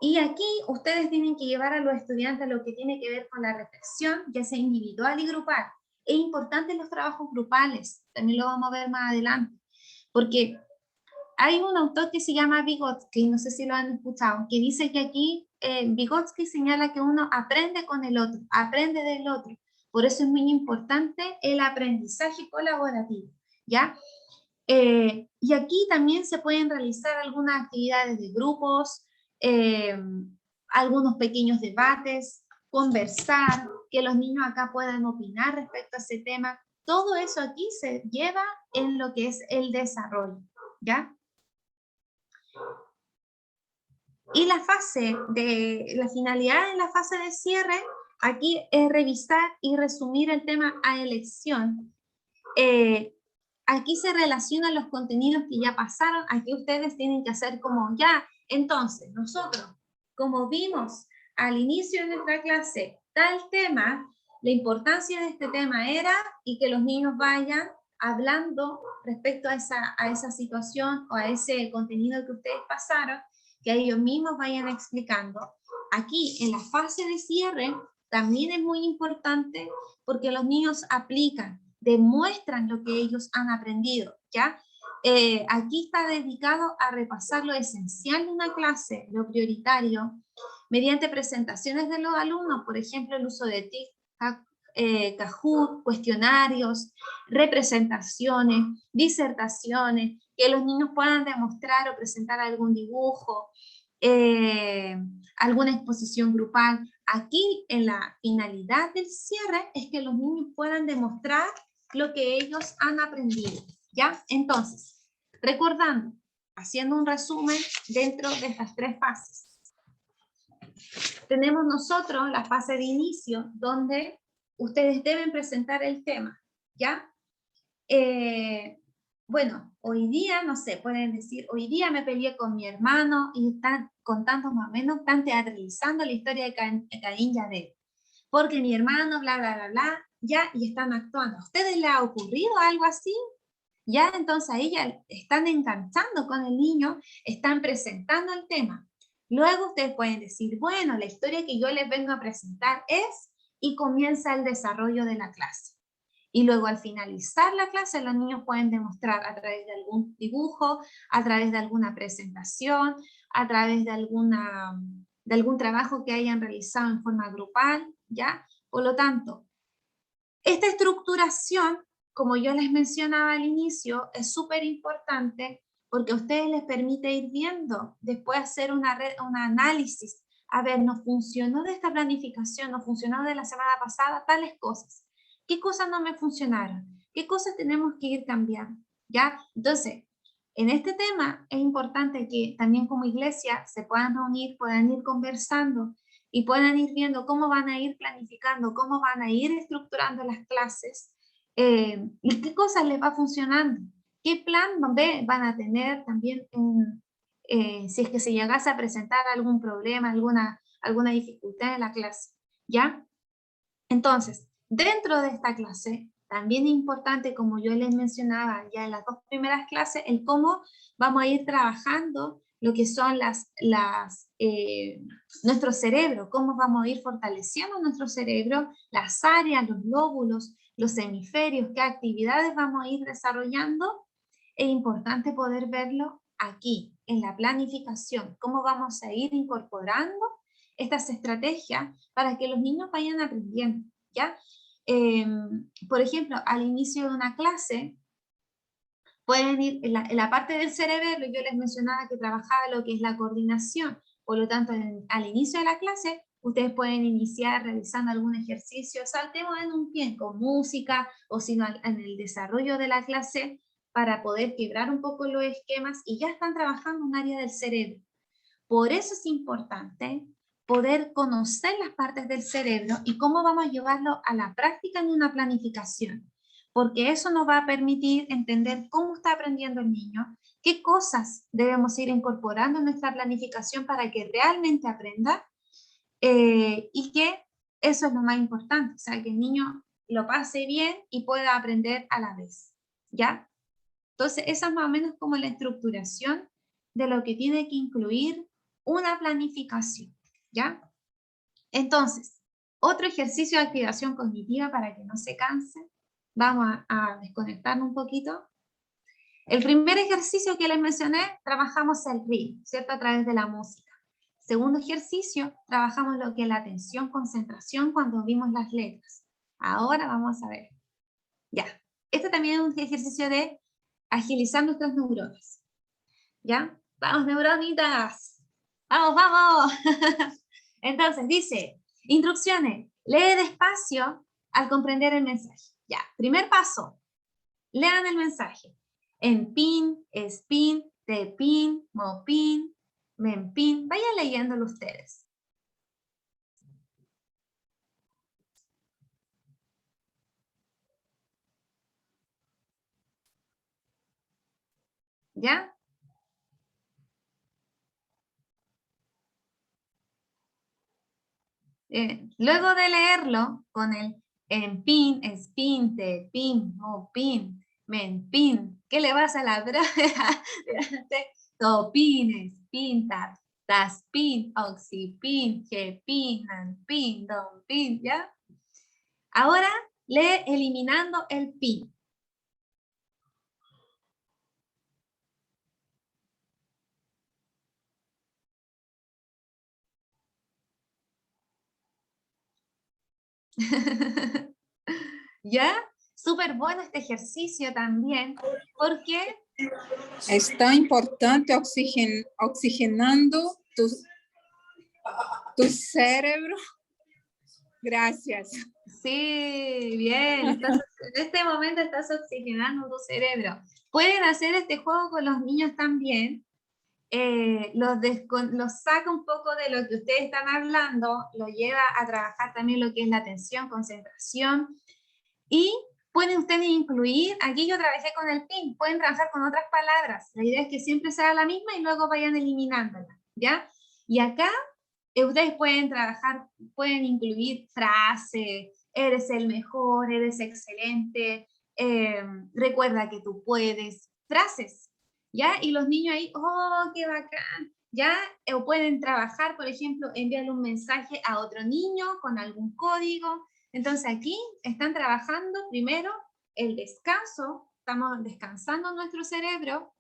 Y aquí ustedes tienen que llevar a los estudiantes a lo que tiene que ver con la reflexión, ya sea individual y grupal. Es importante los trabajos grupales, también lo vamos a ver más adelante, porque hay un autor que se llama Vygotsky, no sé si lo han escuchado, que dice que aquí Vygotsky señala que uno aprende con el otro, aprende del otro. Por eso es muy importante el aprendizaje colaborativo, ¿ya? Y aquí también se pueden realizar algunas actividades de grupos, algunos pequeños debates, conversar, que los niños acá puedan opinar respecto a ese tema. Todo eso aquí se lleva en lo que es el desarrollo, ¿ya? Y la finalidad en la fase de cierre, aquí es revisar y resumir el tema a elección. Aquí se relacionan los contenidos que ya pasaron, aquí ustedes tienen que hacer como ya, entonces nosotros, como vimos al inicio de nuestra clase, tal tema, la importancia de este tema era, y que los niños vayan hablando respecto a esa situación o a ese contenido que ustedes pasaron, que ellos mismos vayan explicando. Aquí, en la fase de cierre, también es muy importante porque los niños aplican. demuestran lo que ellos han aprendido, ¿ya? Aquí está dedicado a repasar lo esencial de una clase, lo prioritario, mediante presentaciones de los alumnos, por ejemplo, el uso de TIC, Kahoot, cuestionarios, representaciones, disertaciones, que los niños puedan demostrar o presentar algún dibujo, alguna exposición grupal. Aquí, en la finalidad del cierre, es que los niños puedan demostrar lo que ellos han aprendido, ¿ya? Entonces, recordando, haciendo un resumen dentro de estas tres fases. Tenemos nosotros la fase de inicio, donde ustedes deben presentar el tema, ¿ya? Bueno, hoy día, no sé, pueden decir, hoy día me peleé con mi hermano y están contando más o menos, están teatralizando la historia de Caín y Abel. Porque mi hermano, bla, bla, bla, bla, ya, y están actuando. ¿A ustedes les ha ocurrido algo así? Ya, entonces ahí ya están enganchando con el niño, están presentando el tema. Luego ustedes pueden decir, bueno, la historia que yo les vengo a presentar es, y comienza el desarrollo de la clase. Y luego al finalizar la clase, los niños pueden demostrar a través de algún dibujo, a través de alguna presentación, a través de algún trabajo que hayan realizado en forma grupal, ¿ya? Por lo tanto, esta estructuración, como yo les mencionaba al inicio, es súper importante porque a ustedes les permite ir viendo, después hacer un análisis. A ver, nos funcionó de esta planificación, nos funcionó de la semana pasada, tales cosas. ¿Qué cosas no me funcionaron? ¿Qué cosas tenemos que ir cambiando? ¿Ya? Entonces, en este tema es importante que también como iglesia se puedan reunir, puedan ir conversando y puedan ir viendo cómo van a ir planificando, cómo van a ir estructurando las clases y qué cosas les va funcionando. ¿Qué plan B van a tener también si es que se llegase a presentar algún problema, alguna dificultad en la clase? ¿Ya? Entonces, dentro de esta clase, también es importante, como yo les mencionaba ya en las dos primeras clases, el cómo vamos a ir trabajando lo que son nuestro cerebro, cómo vamos a ir fortaleciendo nuestro cerebro, las áreas, los lóbulos, los hemisferios, qué actividades vamos a ir desarrollando. Es importante poder verlo aquí, en la planificación, cómo vamos a ir incorporando estas estrategias para que los niños vayan aprendiendo, ¿ya? Por ejemplo, al inicio de una clase, pueden ir en la parte del cerebro, yo les mencionaba que trabajaba lo que es la coordinación, por lo tanto, al inicio de la clase, ustedes pueden iniciar realizando algún ejercicio, saltemos en un pie con música, o si no, en el desarrollo de la clase, para poder quebrar un poco los esquemas, y ya están trabajando un área del cerebro. Por eso es importante poder conocer las partes del cerebro y cómo vamos a llevarlo a la práctica en una planificación, porque eso nos va a permitir entender cómo está aprendiendo el niño, qué cosas debemos ir incorporando en nuestra planificación para que realmente aprenda, y que eso es lo más importante, o sea, que el niño lo pase bien y pueda aprender a la vez, ¿ya? Entonces, esa es más o menos como la estructuración de lo que tiene que incluir una planificación, ¿ya? Entonces, otro ejercicio de activación cognitiva para que no se cansen. Vamos a desconectarnos un poquito. El primer ejercicio que les mencioné, trabajamos el ritmo, ¿cierto? A través de la música. Segundo ejercicio, trabajamos lo que es la atención, concentración cuando vimos las letras. Ahora vamos a ver. Ya. Este también es un ejercicio de agilizar nuestras neuronas. ¿Ya? ¡Vamos, neuronitas! ¡Vamos, vamos! Entonces, dice, instrucciones. Lee despacio al comprender el mensaje. Ya, primer paso. Lean el mensaje. En pin, espin, tepin, mopin, menpin. Vayan leyéndolo ustedes. ¿Ya? Luego de leerlo, con el en pin, espin, tepin, mopin, menpin, ¿qué le vas a la topin, espin, taspin, oxipin, jepin, nanpin, donpin, ¿ya? Ahora lee eliminando el pin. ¿Ya? Súper bueno este ejercicio también, porque Está importante oxigenando tu cerebro. Gracias. sí, bien, en este momento estás oxigenando tu cerebro. Pueden hacer este juego con los niños también. Los saca un poco de lo que ustedes están hablando, lo lleva a trabajar también lo que es la atención, concentración, y pueden ustedes incluir, aquí yo trabajé con el PIN, pueden trabajar con otras palabras, la idea es que siempre sea la misma y luego vayan eliminándola, ¿ya? Y acá ustedes pueden trabajar, pueden incluir frases, eres el mejor, eres excelente, recuerda que tú puedes, frases, ¿ya? Y los niños ahí, ¡oh, qué bacán! ¿Ya? O pueden trabajar, por ejemplo, enviarle un mensaje a otro niño con algún código. Entonces aquí están trabajando primero el descanso, estamos descansando nuestro cerebro,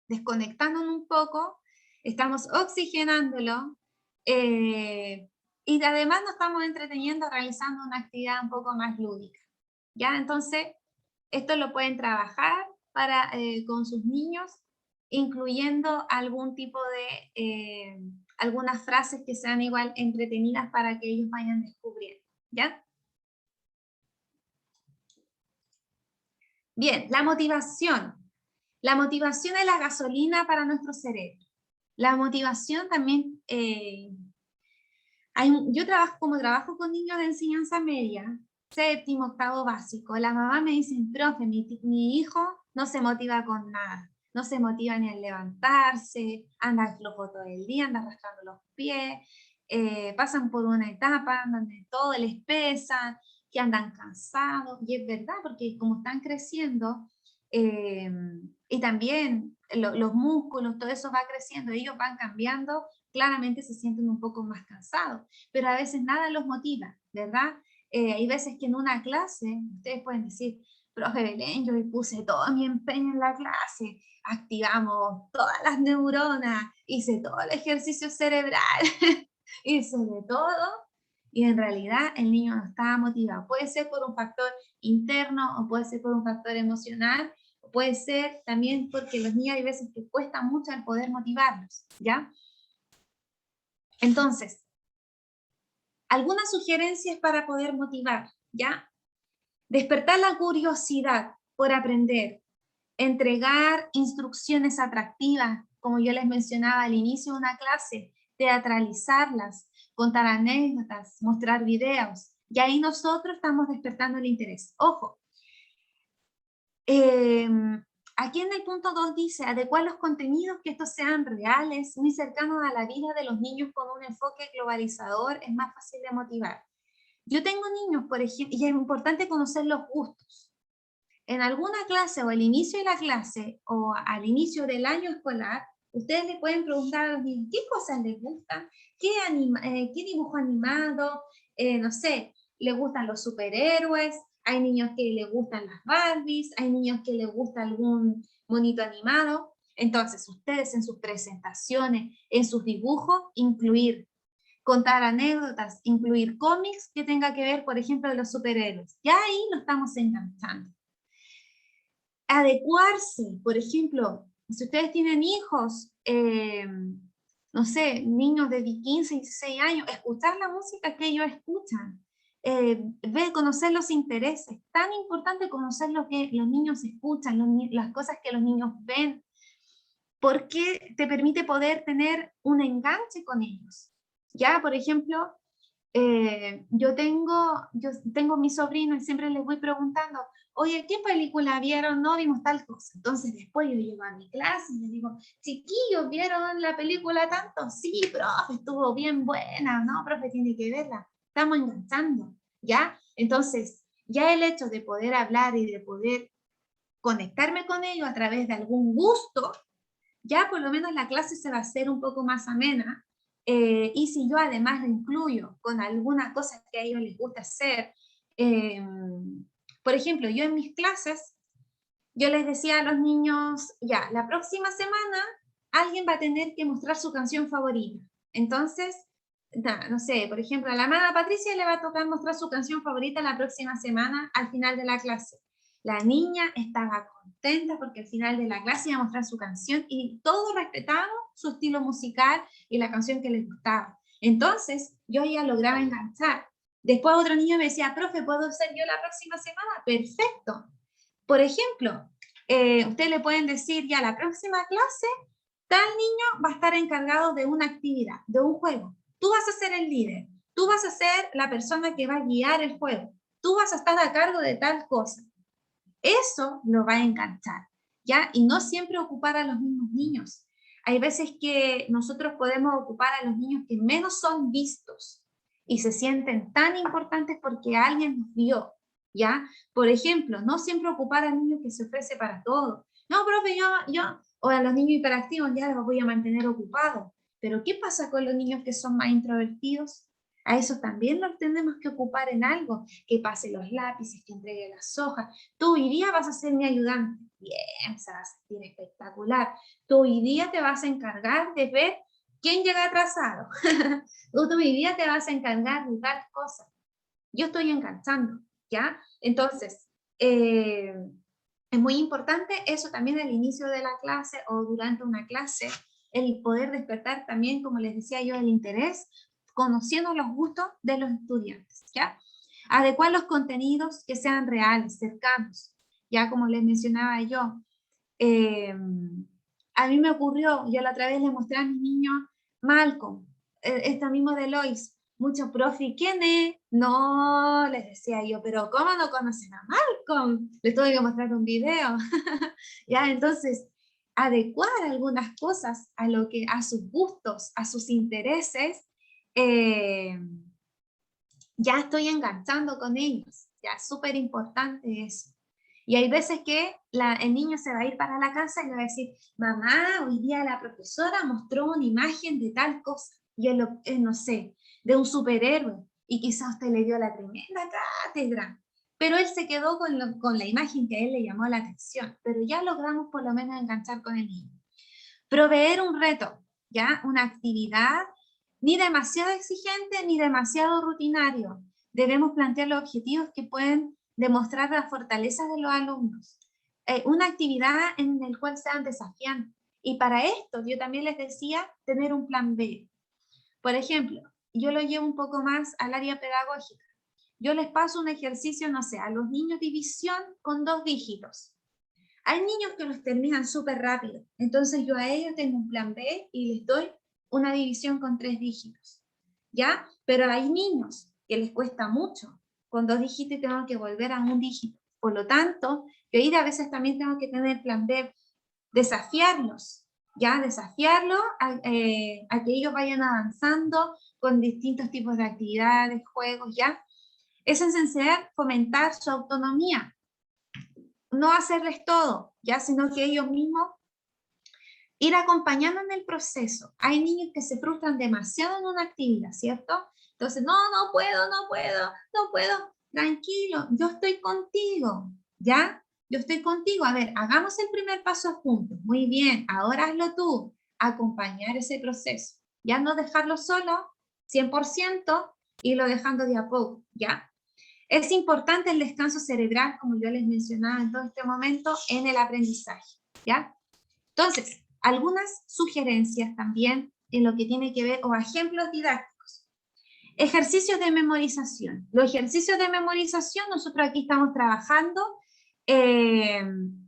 desconectándonos un poco, estamos oxigenándolo, y además nos estamos entreteniendo realizando una actividad un poco más lúdica, ¿ya? Entonces, esto lo pueden trabajar con sus niños, incluyendo algún tipo de, algunas frases que sean igual entretenidas para que ellos vayan descubriendo, ¿ya? Bien, la motivación. La motivación es la gasolina para nuestro cerebro. La motivación también, yo trabajo con niños de enseñanza media, séptimo, octavo básico. La mamá me dice, profe, mi hijo no se motiva con nada. No se motiva ni al levantarse, anda flojo todo el día, anda arrastrando los pies, pasan por una etapa donde todo les pesa, que andan cansados, y es verdad, porque como están creciendo, y también los músculos, todo eso va creciendo, ellos van cambiando, claramente se sienten un poco más cansados, pero a veces nada los motiva, ¿verdad? Hay veces que en una clase, ustedes pueden decir, profe Belén, yo puse todo mi empeño en la clase, activamos todas las neuronas, hice todo el ejercicio cerebral, hice de todo, y en realidad el niño no estaba motivado. Puede ser por un factor interno, o puede ser por un factor emocional, o puede ser también porque los niños hay veces que cuesta mucho el poder motivarlos, ¿ya? Entonces, algunas sugerencias para poder motivar, ¿ya? Despertar la curiosidad por aprender, entregar instrucciones atractivas, como yo les mencionaba al inicio de una clase, teatralizarlas, contar anécdotas, mostrar videos, y ahí nosotros estamos despertando el interés. Ojo, aquí en el punto 2 dice, adecuar los contenidos que estos sean reales, muy cercanos a la vida de los niños con un enfoque globalizador, es más fácil de motivar. Yo tengo niños, por ejemplo, y es importante conocer los gustos. En alguna clase o al inicio de la clase o al inicio del año escolar, ustedes le pueden preguntar a los niños qué cosas les gustan, qué dibujo animado, no sé, les gustan los superhéroes, hay niños que les gustan las Barbies, hay niños que les gusta algún monito animado. Entonces, ustedes en sus presentaciones, en sus dibujos, incluir, contar anécdotas, incluir cómics que tenga que ver, por ejemplo, de los superhéroes. Ya ahí lo estamos enganchando. Adecuarse, por ejemplo, si ustedes tienen hijos, no sé, niños de 15, 16 años, escuchar la música que ellos escuchan, conocer los intereses, tan importante conocer lo que los niños escuchan, las cosas que los niños ven, porque te permite poder tener un enganche con ellos. Ya, por ejemplo, yo tengo mi sobrino y siempre les voy preguntando, oye, ¿qué película vieron? No vimos tal cosa. Entonces después yo llego a mi clase y les digo, chiquillos, ¿vieron la película tanto? Sí, profe, estuvo bien buena. No, profe, tiene que verla. Estamos enganchando, ¿ya? Entonces, ya el hecho de poder hablar y de poder conectarme con ellos a través de algún gusto, ya por lo menos la clase se va a hacer un poco más amena. Y si yo además lo incluyo con algunas cosas que a ellos les gusta hacer, por ejemplo, yo en mis clases, yo les decía a los niños, ya, la próxima semana alguien va a tener que mostrar su canción favorita. Entonces, no sé, por ejemplo, a la amada Patricia le va a tocar mostrar su canción favorita la próxima semana al final de la clase. La niña estaba contenta porque al final de la clase iba a mostrar su canción y todos respetamos su estilo musical y la canción que les gustaba. Entonces, yo ya lograba enganchar. Después otro niño me decía, profe, ¿puedo ser yo la próxima semana? Perfecto. Por ejemplo, ustedes le pueden decir ya la próxima clase, tal niño va a estar encargado de una actividad, de un juego. Tú vas a ser el líder, tú vas a ser la persona que va a guiar el juego, tú vas a estar a cargo de tal cosa. Eso lo va a enganchar, ¿ya? Y no siempre ocupar a los mismos niños. Hay veces que nosotros podemos ocupar a los niños que menos son vistos y se sienten tan importantes porque alguien los vio, ¿ya? Por ejemplo, no siempre ocupar al niño que se ofrece para todo. No, profe, yo, o a los niños hiperactivos ya los voy a mantener ocupados. Pero ¿qué pasa con los niños que son más introvertidos? A esos también los tenemos que ocupar en algo, que pase los lápices, que entregue las hojas. Tú hoy día vas a ser mi ayudante. Bien, se va a sentir espectacular. Tú hoy día te vas a encargar de ver quién llega atrasado. Tú hoy día te vas a encargar de tal cosa. Yo estoy enganchando, ¿ya? Entonces, es muy importante eso también al inicio de la clase o durante una clase, el poder despertar también, como les decía yo, el interés, conociendo los gustos de los estudiantes, ¿ya? Adecuar los contenidos que sean reales, cercanos, ya como les mencionaba yo. A mí me ocurrió, yo la otra vez le mostré a mis niños Malcolm, esto mismo de Lois, muchos profe, ¿quién es? No, les decía yo, pero ¿cómo no conocen a Malcolm? Les tuve que mostrar un video. Ya, entonces, adecuar algunas cosas a sus gustos, a sus intereses, ya estoy enganchando con ellos, ya es súper importante eso. Y hay veces que el niño se va a ir para la casa y le va a decir, mamá, hoy día la profesora mostró una imagen de tal cosa, y él, no sé, de un superhéroe, y quizás usted le dio la tremenda cátedra, pero él se quedó con la imagen que a él le llamó la atención, pero ya logramos por lo menos enganchar con el niño. Proveer un reto, ¿ya? Una actividad ni demasiado exigente ni demasiado rutinario. Debemos plantear los objetivos que pueden demostrar las fortalezas de los alumnos. Una actividad en la cual sean desafiantes. Y para esto, yo también les decía, tener un plan B. Por ejemplo, yo lo llevo un poco más al área pedagógica. Yo les paso un ejercicio, no sé, a los niños división con 2 dígitos. Hay niños que los terminan súper rápido, entonces yo a ellos tengo un plan B y les doy una división con 3 dígitos, ¿ya? Pero hay niños que les cuesta mucho, con 2 dígitos y tengo que volver a 1 dígito. Por lo tanto, yo ahí a veces también tengo que tener plan B, desafiarlos, ¿ya? Desafiarlos a que ellos vayan avanzando con distintos tipos de actividades, juegos, ¿ya? Es esencial fomentar su autonomía, no hacerles todo, ¿ya? Sino que ellos mismos ir acompañando en el proceso. Hay niños que se frustran demasiado en una actividad, ¿cierto? Entonces, no puedo, tranquilo, yo estoy contigo, ¿ya? Yo estoy contigo, a ver, hagamos el primer paso juntos, muy bien, ahora hazlo tú, acompañar ese proceso, ya no dejarlo solo, 100%, irlo dejando de a poco, ¿ya? Es importante el descanso cerebral, como yo les mencionaba en todo este momento, en el aprendizaje, ¿ya? Entonces, algunas sugerencias también en lo que tiene que ver, o ejemplos didácticos. Ejercicios de memorización. Los ejercicios de memorización, nosotros aquí estamos trabajando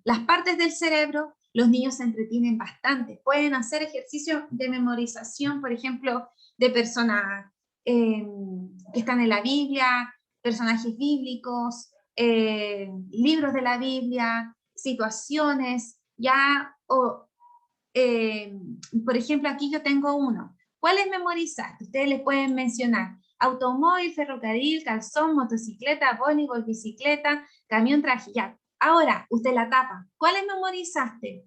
las partes del cerebro, los niños se entretienen bastante. Pueden hacer ejercicios de memorización, por ejemplo, de personas que están en la Biblia, personajes bíblicos, libros de la Biblia, situaciones, ya, por ejemplo, aquí yo tengo uno. ¿Cuáles memorizaste? Ustedes les pueden mencionar automóvil, ferrocarril, calzón, motocicleta, voleibol, bicicleta, camión, traje, ya. Ahora, usted la tapa. ¿Cuáles memorizaste?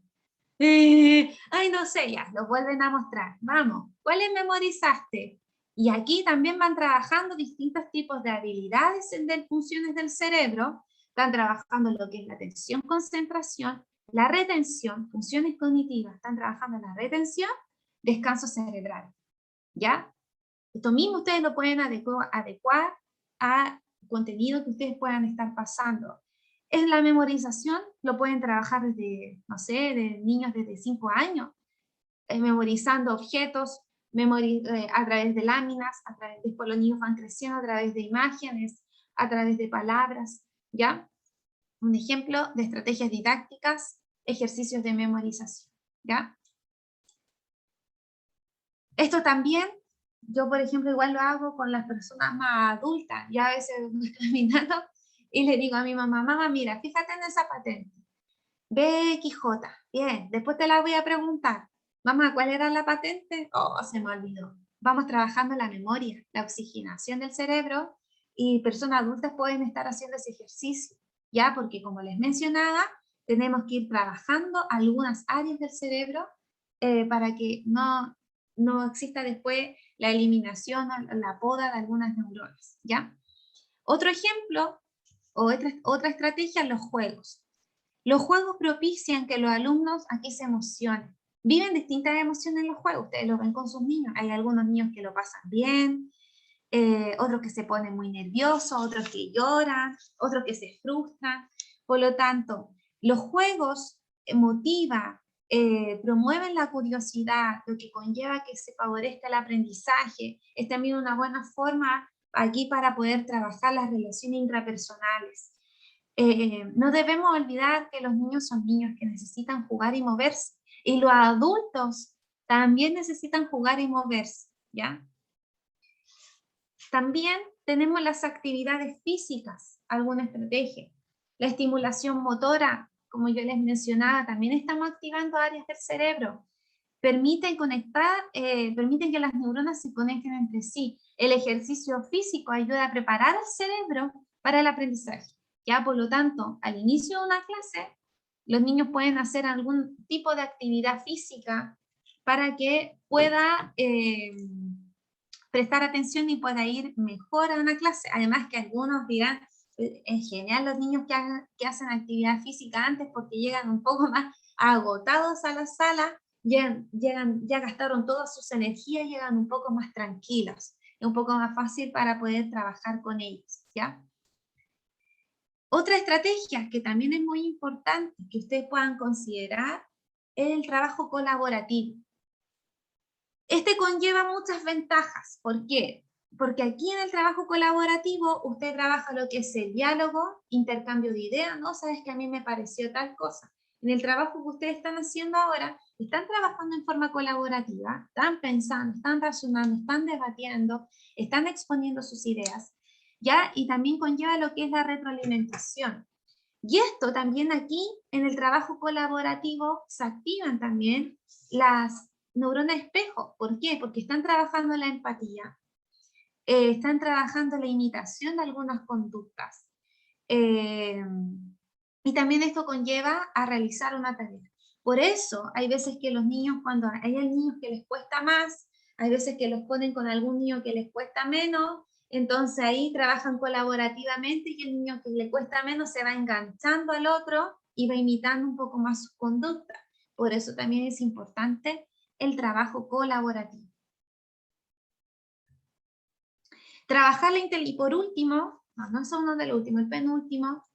Ay, no sé, ya, los vuelven a mostrar. Vamos, ¿cuáles memorizaste? Y aquí también van trabajando distintos tipos de habilidades de funciones del cerebro. Están trabajando lo que es la atención, concentración, la retención, funciones cognitivas. Están trabajando la retención, descanso cerebral. ¿Ya? Esto mismo ustedes lo pueden adecuar a contenido que ustedes puedan estar pasando. En la memorización lo pueden trabajar desde, no sé, de niños desde 5 años, memorizando objetos, a través de láminas, después los niños van creciendo a través de imágenes, a través de palabras, ¿ya? Un ejemplo de estrategias didácticas, ejercicios de memorización, ¿ya? Esto también, yo por ejemplo igual lo hago con las personas más adultas, ya a veces voy caminando y le digo a mi mamá, mamá, mira, fíjate en esa patente, BXJ, bien, después te la voy a preguntar, mamá, ¿cuál era la patente? Oh, se me olvidó. Vamos trabajando la memoria, la oxigenación del cerebro, y personas adultas pueden estar haciendo ese ejercicio, ¿ya? Porque como les mencionaba, tenemos que ir trabajando algunas áreas del cerebro para que no exista después la eliminación o la poda de algunas neuronas, ¿ya? Otro ejemplo, o otra estrategia, los juegos. Los juegos propician que los alumnos aquí se emocionen. Viven distintas emociones en los juegos, ustedes lo ven con sus niños. Hay algunos niños que lo pasan bien, otros que se ponen muy nerviosos, otros que lloran, otros que se frustran. Por lo tanto, los juegos motivan, promueven la curiosidad, lo que conlleva que se favorezca el aprendizaje. Es también una buena forma aquí para poder trabajar las relaciones intrapersonales. No debemos olvidar que los niños son niños que necesitan jugar y moverse, y los adultos también necesitan jugar y moverse, ¿ya? También tenemos las actividades físicas, alguna estrategia. La estimulación motora, como yo les mencionaba, también estamos activando áreas del cerebro. Permiten que las neuronas se conecten entre sí. El ejercicio físico ayuda a preparar al cerebro para el aprendizaje. Ya, por lo tanto, al inicio de una clase, los niños pueden hacer algún tipo de actividad física para que pueda prestar atención y pueda ir mejor a una clase. Además que algunos dirán, es genial los niños que hacen actividad física antes porque llegan un poco más agotados a la sala, ya gastaron todas sus energías, llegan un poco más tranquilos, es un poco más fácil para poder trabajar con ellos, ¿ya? Otra estrategia que también es muy importante que ustedes puedan considerar es el trabajo colaborativo. Este conlleva muchas ventajas. ¿Por qué? Porque aquí en el trabajo colaborativo usted trabaja lo que es el diálogo, intercambio de ideas, ¿no? Sabes que a mí me pareció tal cosa. En el trabajo que ustedes están haciendo ahora, están trabajando en forma colaborativa, están pensando, están razonando, están debatiendo, están exponiendo sus ideas, ¿ya? Y también conlleva lo que es la retroalimentación. Y esto también aquí, en el trabajo colaborativo, se activan también las neuronas espejo. ¿Por qué? Porque están trabajando la empatía, están trabajando la imitación de algunas conductas. Y también esto conlleva a realizar una tarea. Por eso hay veces que los niños, cuando hay niños que les cuesta más, hay veces que los ponen con algún niño que les cuesta menos, entonces ahí trabajan colaborativamente y el niño que le cuesta menos se va enganchando al otro y va imitando un poco más su conducta. Por eso también es importante el trabajo colaborativo. Trabajar la inteligencia, y por último, no es uno de los últimos, el penúltimo,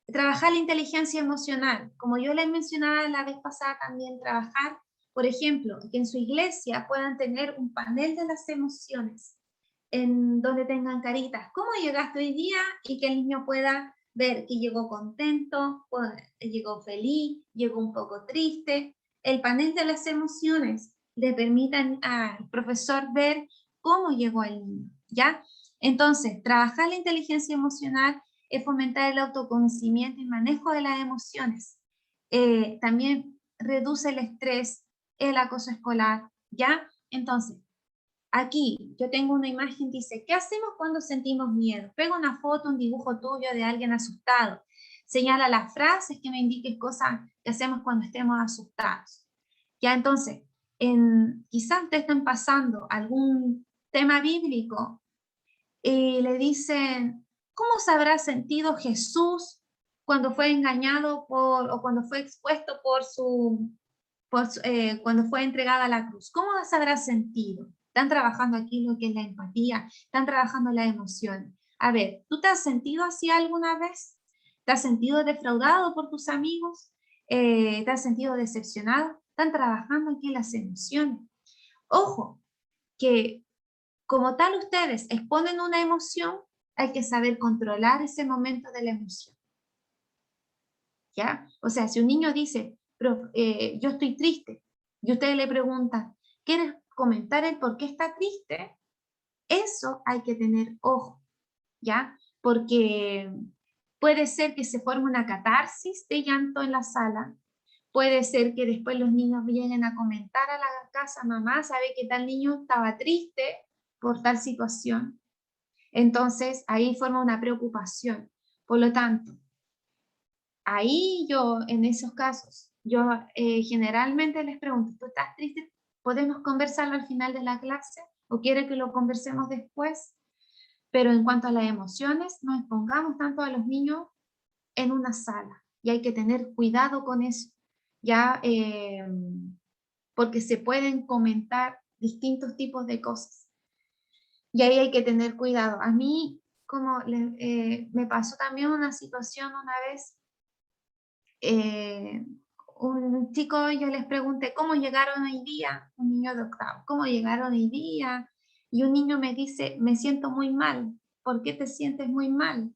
trabajar la inteligencia emocional. Como yo les mencionaba la vez pasada, también trabajar, por ejemplo, que en su iglesia puedan tener un panel de las emociones, en donde tengan caritas. ¿Cómo llegaste hoy día? Y que el niño pueda ver que llegó contento, llegó feliz, llegó un poco triste. El panel de las emociones le permitan al profesor ver cómo llegó el niño, ¿ya? Entonces, trabajar la inteligencia emocional es fomentar el autoconocimiento y manejo de las emociones. También reduce el estrés, el acoso escolar, ¿ya? Entonces, aquí yo tengo una imagen, dice, ¿qué hacemos cuando sentimos miedo? Pega una foto, un dibujo tuyo de alguien asustado. Señala las frases que me indiquen cosas que hacemos cuando estemos asustados. Ya, entonces, quizás ustedes estén pasando algún tema bíblico, y le dicen, ¿cómo se habrá sentido Jesús cuando fue engañado o cuando fue expuesto cuando fue entregada a la cruz? ¿Cómo se habrá sentido? Están trabajando aquí lo que es la empatía, están trabajando la emoción. A ver, ¿tú te has sentido así alguna vez? ¿Te has sentido defraudado por tus amigos? ¿Te has sentido decepcionado? Están trabajando aquí las emociones. Ojo, que como tal ustedes exponen una emoción, hay que saber controlar ese momento de la emoción. ¿Ya? O sea, si un niño dice, pero, yo estoy triste, y ustedes le preguntan, ¿quieres comentar el por qué está triste? Eso hay que tener ojo, ¿ya? Porque puede ser que se forme una catarsis de llanto en la sala, puede ser que después los niños lleguen a comentar a la casa, mamá, ¿sabe que tal niño estaba triste por tal situación? Entonces, ahí forma una preocupación. Por lo tanto, ahí yo, en esos casos, yo generalmente les pregunto, ¿tú estás triste? ¿Podemos conversarlo al final de la clase? ¿O quiere que lo conversemos después? Pero en cuanto a las emociones, no expongamos tanto a los niños en una sala. Y hay que tener cuidado con eso, ya, porque se pueden comentar distintos tipos de cosas. Y ahí hay que tener cuidado. A mí, como me pasó también una situación una vez, un chico, yo les pregunté, ¿cómo llegaron hoy día? Un niño de octavo, ¿cómo llegaron hoy día? Y un niño me dice, me siento muy mal. ¿Por qué te sientes muy mal?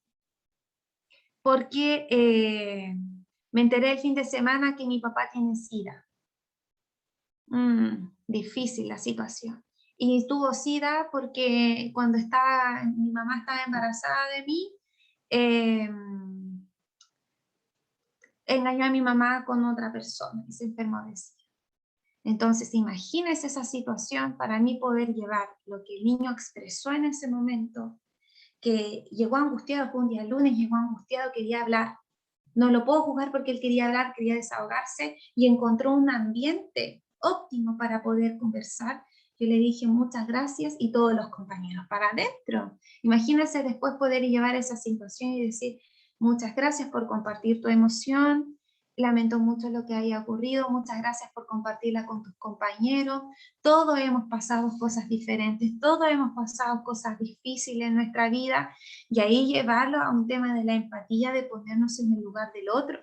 Porque me enteré el fin de semana que mi papá tiene SIDA. Difícil la situación. Y tuvo SIDA porque cuando mi mamá estaba embarazada de mí, engañó a mi mamá con otra persona y se enfermó de SIDA. Entonces, imagínense esa situación para mí poder llevar lo que el niño expresó en ese momento, que llegó angustiado, fue un día lunes, llegó angustiado, quería hablar. No lo puedo juzgar porque él quería hablar, quería desahogarse y encontró un ambiente óptimo para poder conversar. Yo le dije muchas gracias y todos los compañeros para adentro. Imagínense después poder llevar esa situación y decir muchas gracias por compartir tu emoción, lamento mucho lo que haya ocurrido, muchas gracias por compartirla con tus compañeros, todos hemos pasado cosas diferentes, todos hemos pasado cosas difíciles en nuestra vida, y ahí llevarlo a un tema de la empatía, de ponernos en el lugar del otro,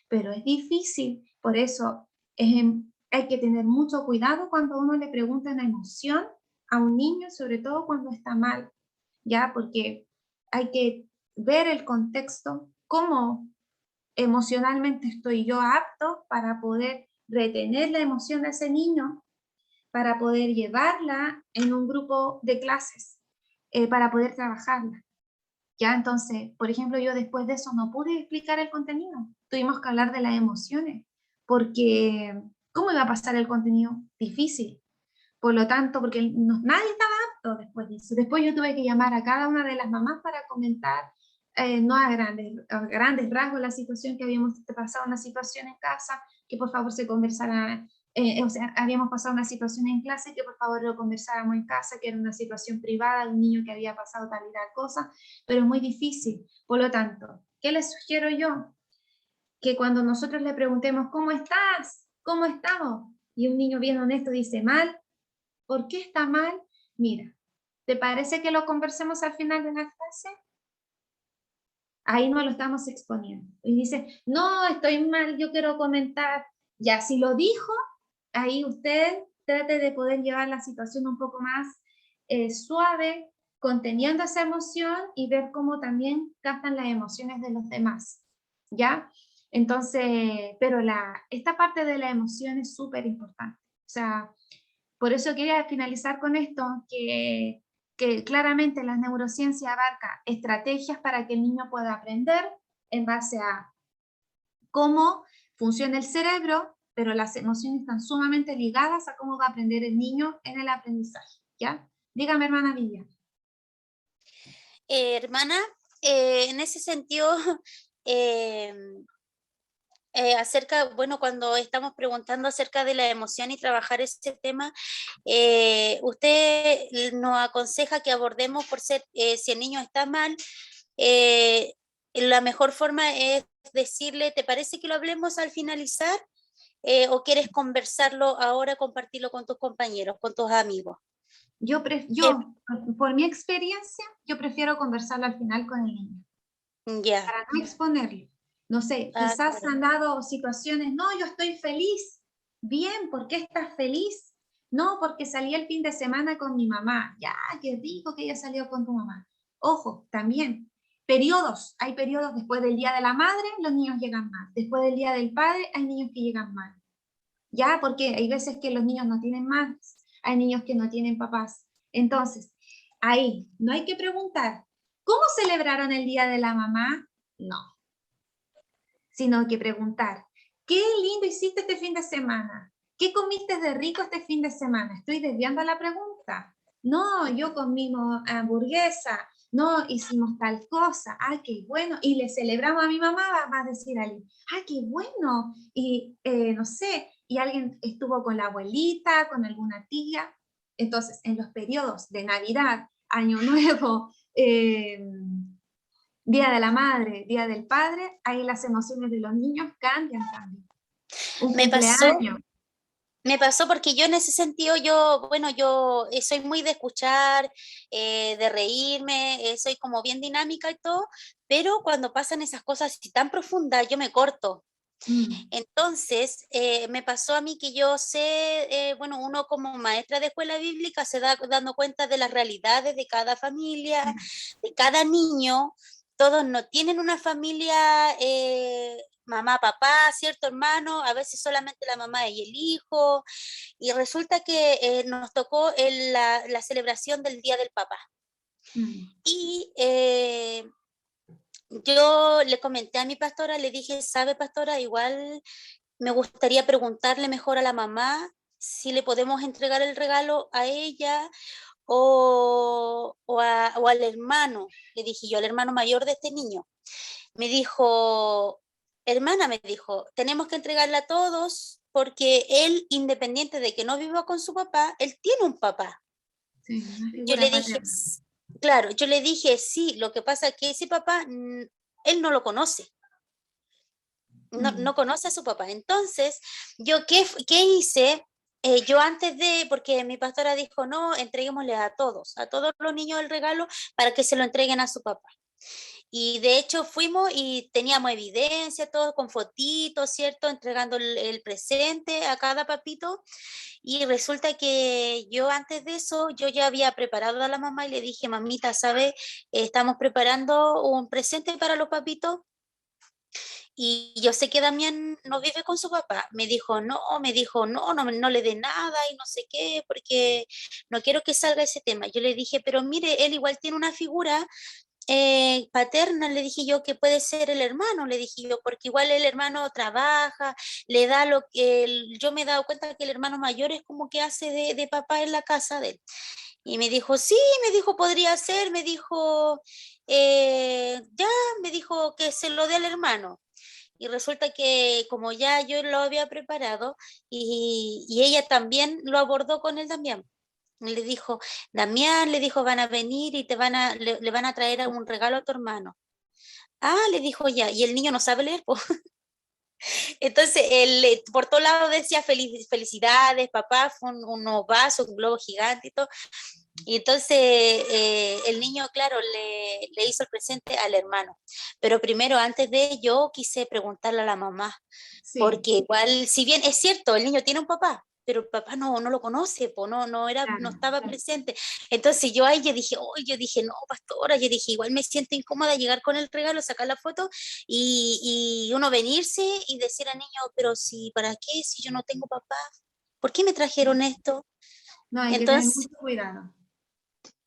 pero es difícil, por eso hay que tener mucho cuidado cuando uno le pregunta una emoción a un niño, sobre todo cuando está mal, ¿ya? Porque hay que ver el contexto, cómo emocionalmente estoy yo apto para poder retener la emoción de ese niño, para poder llevarla en un grupo de clases, para poder trabajarla. ¿Ya? Entonces, por ejemplo, yo después de eso no pude explicar el contenido. Tuvimos que hablar de las emociones, porque ¿cómo iba a pasar el contenido? Difícil. Por lo tanto, porque nadie estaba apto después de eso. Después yo tuve que llamar a cada una de las mamás para comentar, no a grandes rasgos, la situación que habíamos pasado, una situación en casa, que por favor se conversara, o sea, habíamos pasado una situación en clase, que por favor lo conversáramos en casa, que era una situación privada de un niño que había pasado tal y tal cosa, pero es muy difícil. Por lo tanto, ¿qué les sugiero yo? Que cuando nosotros le preguntemos, ¿cómo estás? ¿Cómo estamos? Y un niño bien honesto dice, mal. ¿Por qué está mal? Mira, ¿te parece que lo conversemos al final de la clase? Ahí no lo estamos exponiendo. Y dice, no, estoy mal, yo quiero comentar. Ya, si lo dijo, ahí usted trate de poder llevar la situación un poco más suave, conteniendo esa emoción y ver cómo también captan las emociones de los demás. ¿Ya? Entonces, pero esta parte de la emoción es súper importante. O sea, por eso quería finalizar con esto, que claramente la neurociencia abarca estrategias para que el niño pueda aprender en base a cómo funciona el cerebro, pero las emociones están sumamente ligadas a cómo va a aprender el niño en el aprendizaje, ¿ya? Dígame, hermana Vivian. Hermana, en ese sentido, acerca, bueno, cuando estamos preguntando acerca de la emoción y trabajar ese tema, usted nos aconseja que abordemos por ser, si el niño está mal, la mejor forma es decirle, ¿te parece que lo hablemos al finalizar? ¿O quieres conversarlo ahora, compartirlo con tus compañeros, con tus amigos? Por mi experiencia, yo prefiero conversarlo al final con el niño, Ya. para no exponerlo. No sé, quizás claro. han dado situaciones, no, yo estoy feliz. Bien, ¿por qué estás feliz? No, porque salí el fin de semana con mi mamá. Ya, qué rico que ella salió con tu mamá. Ojo, también, periodos. Hay periodos después del Día de la Madre, los niños llegan mal. Después del Día del Padre, hay niños que llegan mal. Ya, porque hay veces que los niños no tienen madres, hay niños que no tienen papás. Entonces, ahí, no hay que preguntar, ¿cómo celebraron el Día de la Mamá? No, sino que preguntar, ¿qué lindo hiciste este fin de semana? ¿Qué comiste de rico este fin de semana? Estoy desviando la pregunta. No, yo comimos hamburguesa, no, hicimos tal cosa, ah, qué bueno, y le celebramos a mi mamá, va a decir alguien, ah, qué bueno, y no sé, y alguien estuvo con la abuelita, con alguna tía. Entonces, en los periodos de Navidad, Año Nuevo, Día de la Madre, Día del Padre, ahí las emociones de los niños cambian. Un Me cumpleaños. pasó porque yo en ese sentido, bueno, yo soy muy de escuchar, de reírme, soy como bien dinámica y todo, pero cuando pasan esas cosas así tan profundas, yo me corto. Entonces, me pasó a mí que yo sé, bueno, uno como maestra de escuela bíblica se da dando cuenta de las realidades de cada familia, de cada niño. Todos no tienen una familia, mamá, papá, cierto hermano, a veces solamente la mamá y el hijo, y resulta que nos tocó la celebración del Día del Papá. Y yo le comenté a mi pastora, le dije, ¿sabe, pastora? Igual me gustaría preguntarle mejor a la mamá si le podemos entregar el regalo a ella o al hermano, le dije yo, al hermano mayor de este niño. Me dijo, hermana, me dijo, tenemos que entregarle a todos porque él, independiente de que no viva con su papá, él tiene un papá. Sí, una Yo figura le dije, paterna. claro, yo le dije, sí, lo que pasa es que ese papá, él no lo conoce. No conoce a su papá. Entonces, yo, ¿qué hice? Yo antes de, porque mi pastora dijo, no, entreguémosle a todos los niños el regalo para que se lo entreguen a su papá. Y de hecho fuimos y teníamos evidencia, todo con fotitos, ¿cierto? Entregando el presente a cada papito. Y resulta que yo antes de eso, yo ya había preparado a la mamá y le dije, mamita, ¿sabe? Estamos preparando un presente para los papitos. Y yo sé que Damián no vive con su papá. Me dijo, no le dé nada y no sé qué, porque no quiero que salga ese tema. Yo le dije, pero mire, él igual tiene una figura paterna, le dije yo, que puede ser el hermano, le dije yo, porque igual el hermano trabaja, le da lo que, yo me he dado cuenta que el hermano mayor es como que hace de papá en la casa de él. Y me dijo, sí, me dijo, podría ser, me dijo, ya, me dijo que se lo dé al hermano. Y resulta que como ya yo lo había preparado y ella también lo abordó con él también. Le dijo, Damián, le dijo, van a venir y le van a traer un regalo a tu hermano. Ah, le dijo ya, y el niño no sabe leer, po. Entonces, él por todos lados decía felicidades, papá, fue unos vasos, un globo gigante y todo. Y entonces el niño, claro, le hizo el presente al hermano. Pero primero, antes de ello, quise preguntarle a la mamá, Sí. porque igual, si bien es cierto, el niño tiene un papá, pero el papá no lo conoce, no estaba presente. Entonces yo ahí yo dije, no, pastora, yo dije, igual me siento incómoda llegar con el regalo, sacar la foto y uno venirse y decir al niño, pero si, ¿para qué? Si yo no tengo papá, ¿por qué me trajeron esto? No, hay que tener Entonces, mucho cuidado.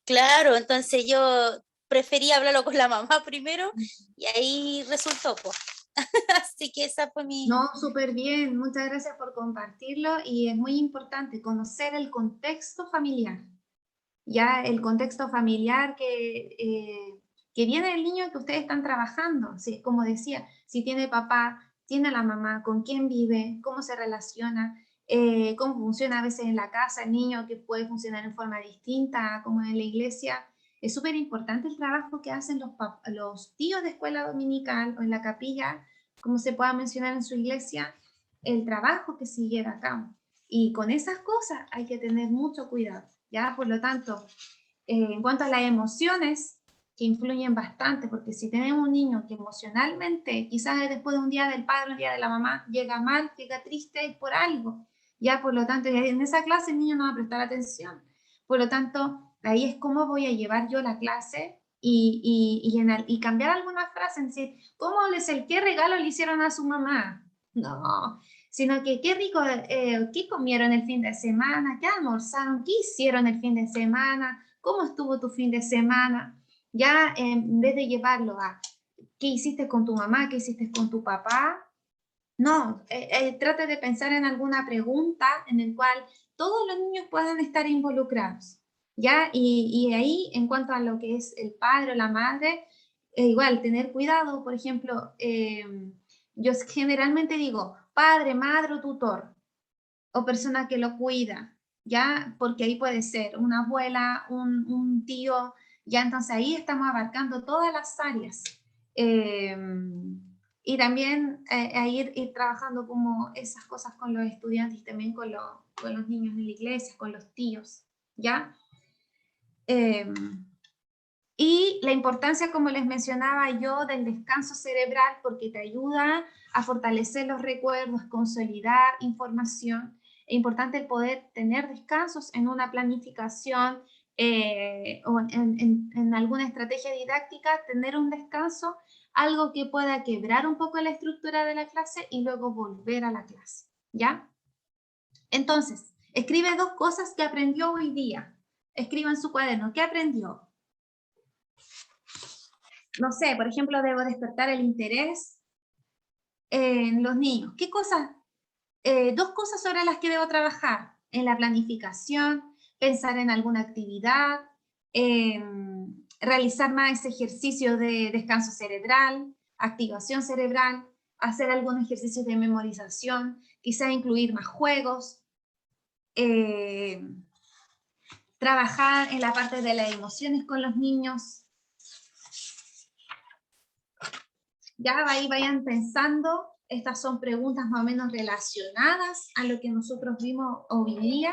claro, entonces yo preferí hablarlo con la mamá primero y ahí resultó, pues. Así que esa fue mi... No, súper bien, muchas gracias por compartirlo y es muy importante conocer el contexto familiar. Ya el contexto familiar que viene del niño que ustedes están trabajando. Sí, como decía, si tiene papá tiene la mamá, con quién vive, cómo se relaciona, cómo funciona a veces en la casa el niño, que puede funcionar en forma distinta, como en la iglesia. Es súper importante el trabajo que hacen los tíos de escuela dominical o en la capilla, como se pueda mencionar en su iglesia, el trabajo que se lleva a cabo. Y con esas cosas hay que tener mucho cuidado, ¿ya? Por lo tanto, en cuanto a las emociones, que influyen bastante, porque si tenemos un niño que emocionalmente, quizás después de un día del padre, un día de la mamá, llega mal, llega triste por algo, ya por lo tanto, en esa clase el niño no va a prestar atención. Por lo tanto, ahí es cómo voy a llevar yo la clase y cambiar algunas frases, es decir, ¿qué regalo le hicieron a su mamá? No, sino que qué rico, qué comieron el fin de semana, qué almorzaron, qué hicieron el fin de semana, cómo estuvo tu fin de semana. Ya en vez de llevarlo a qué hiciste con tu mamá, qué hiciste con tu papá, no, trata de pensar en alguna pregunta en el cual todos los niños puedan estar involucrados, ¿ya? Y ahí, en cuanto a lo que es el padre o la madre, igual, tener cuidado, por ejemplo, yo generalmente digo padre, madre o tutor, o persona que lo cuida, ¿ya? Porque ahí puede ser una abuela, un tío, ya entonces ahí estamos abarcando todas las áreas. Y también ir trabajando como esas cosas con los estudiantes y también con los niños de la iglesia, con los tíos, ¿ya? Y la importancia, como les mencionaba yo, del descanso cerebral, porque te ayuda a fortalecer los recuerdos, consolidar información. Es importante el poder tener descansos en una planificación o en alguna estrategia didáctica, tener un descanso, algo que pueda quebrar un poco la estructura de la clase y luego volver a la clase, ¿ya? Entonces, escribe 2 cosas que aprendió hoy día. Escriba en su cuaderno, ¿qué aprendió? No sé, por ejemplo, debo despertar el interés en los niños. ¿Qué cosas? 2 cosas sobre las que debo trabajar. En la planificación, pensar en alguna actividad, realizar más ese ejercicio de descanso cerebral, activación cerebral, hacer algunos ejercicios de memorización, quizá incluir más juegos, trabajar en la parte de las emociones con los niños. Ya ahí vayan pensando, estas son preguntas más o menos relacionadas a lo que nosotros vimos hoy día.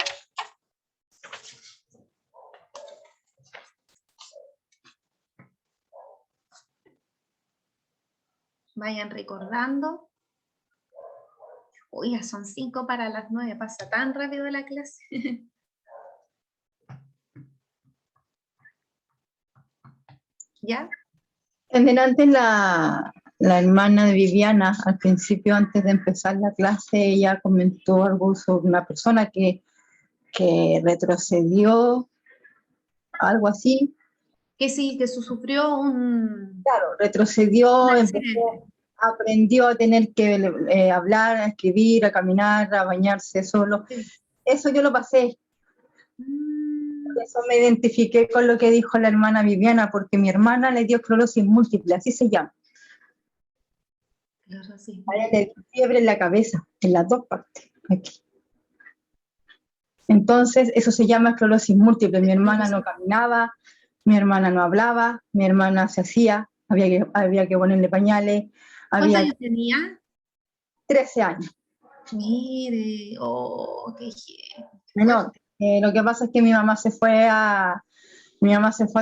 Vayan recordando. Uy, ya son 5 para las 9, pasa tan rápido la clase. ¿Ya? También antes la hermana de Viviana, al principio, antes de empezar la clase, ella comentó algo sobre una persona que retrocedió, algo así. Que sí, que sufrió un... Claro, retrocedió, un empezó, accidente. aprendió a tener que hablar, a escribir, a caminar, a bañarse solo. Sí. Eso yo lo pasé. Por eso me identifiqué con lo que dijo la hermana Viviana, porque mi hermana le dio esclerosis múltiple, así se llama. Claro, sí. A ella le dio fiebre en la cabeza, en las 2 partes, aquí. Entonces, eso se llama esclerosis múltiple. Mi hermana no caminaba, mi hermana no hablaba, mi hermana se hacía, había que ponerle pañales. ¿Cuántos años tenía? 13 años. Mire, oh, qué Menor. Lo que pasa es que mi mamá se fue a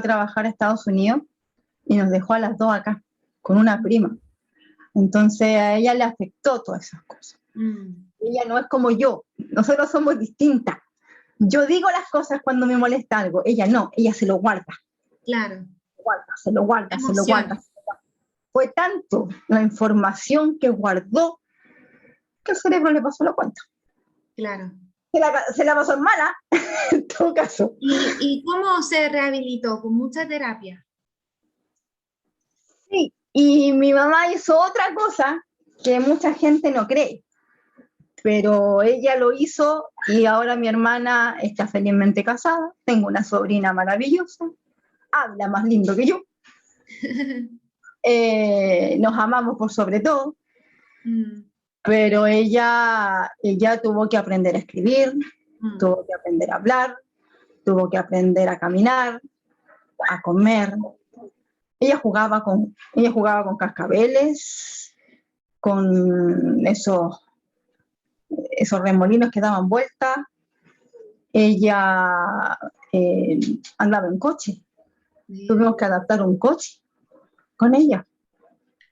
trabajar a Estados Unidos y nos dejó a las 2 acá, con una prima. Entonces a ella le afectó todas esas cosas. Ella no es como yo, nosotros somos distintas. Yo digo las cosas cuando me molesta algo, ella no, ella se lo guarda. Claro. Se lo guarda. Fue tanto la información que guardó que el cerebro le pasó la cuenta. Claro. Se la pasó en mala, en todo caso. ¿Y cómo se rehabilitó? ¿Con mucha terapia? Sí, y mi mamá hizo otra cosa que mucha gente no cree, pero ella lo hizo y ahora mi hermana está felizmente casada, tengo una sobrina maravillosa, habla más lindo que yo, nos amamos por sobre todo, Mm, pero ella tuvo que aprender a escribir, mm. tuvo que aprender a hablar, tuvo que aprender a caminar, a comer. Ella jugaba con cascabeles, con esos remolinos que daban vuelta. Ella andaba en coche. Tuvimos que adaptar un coche con ella.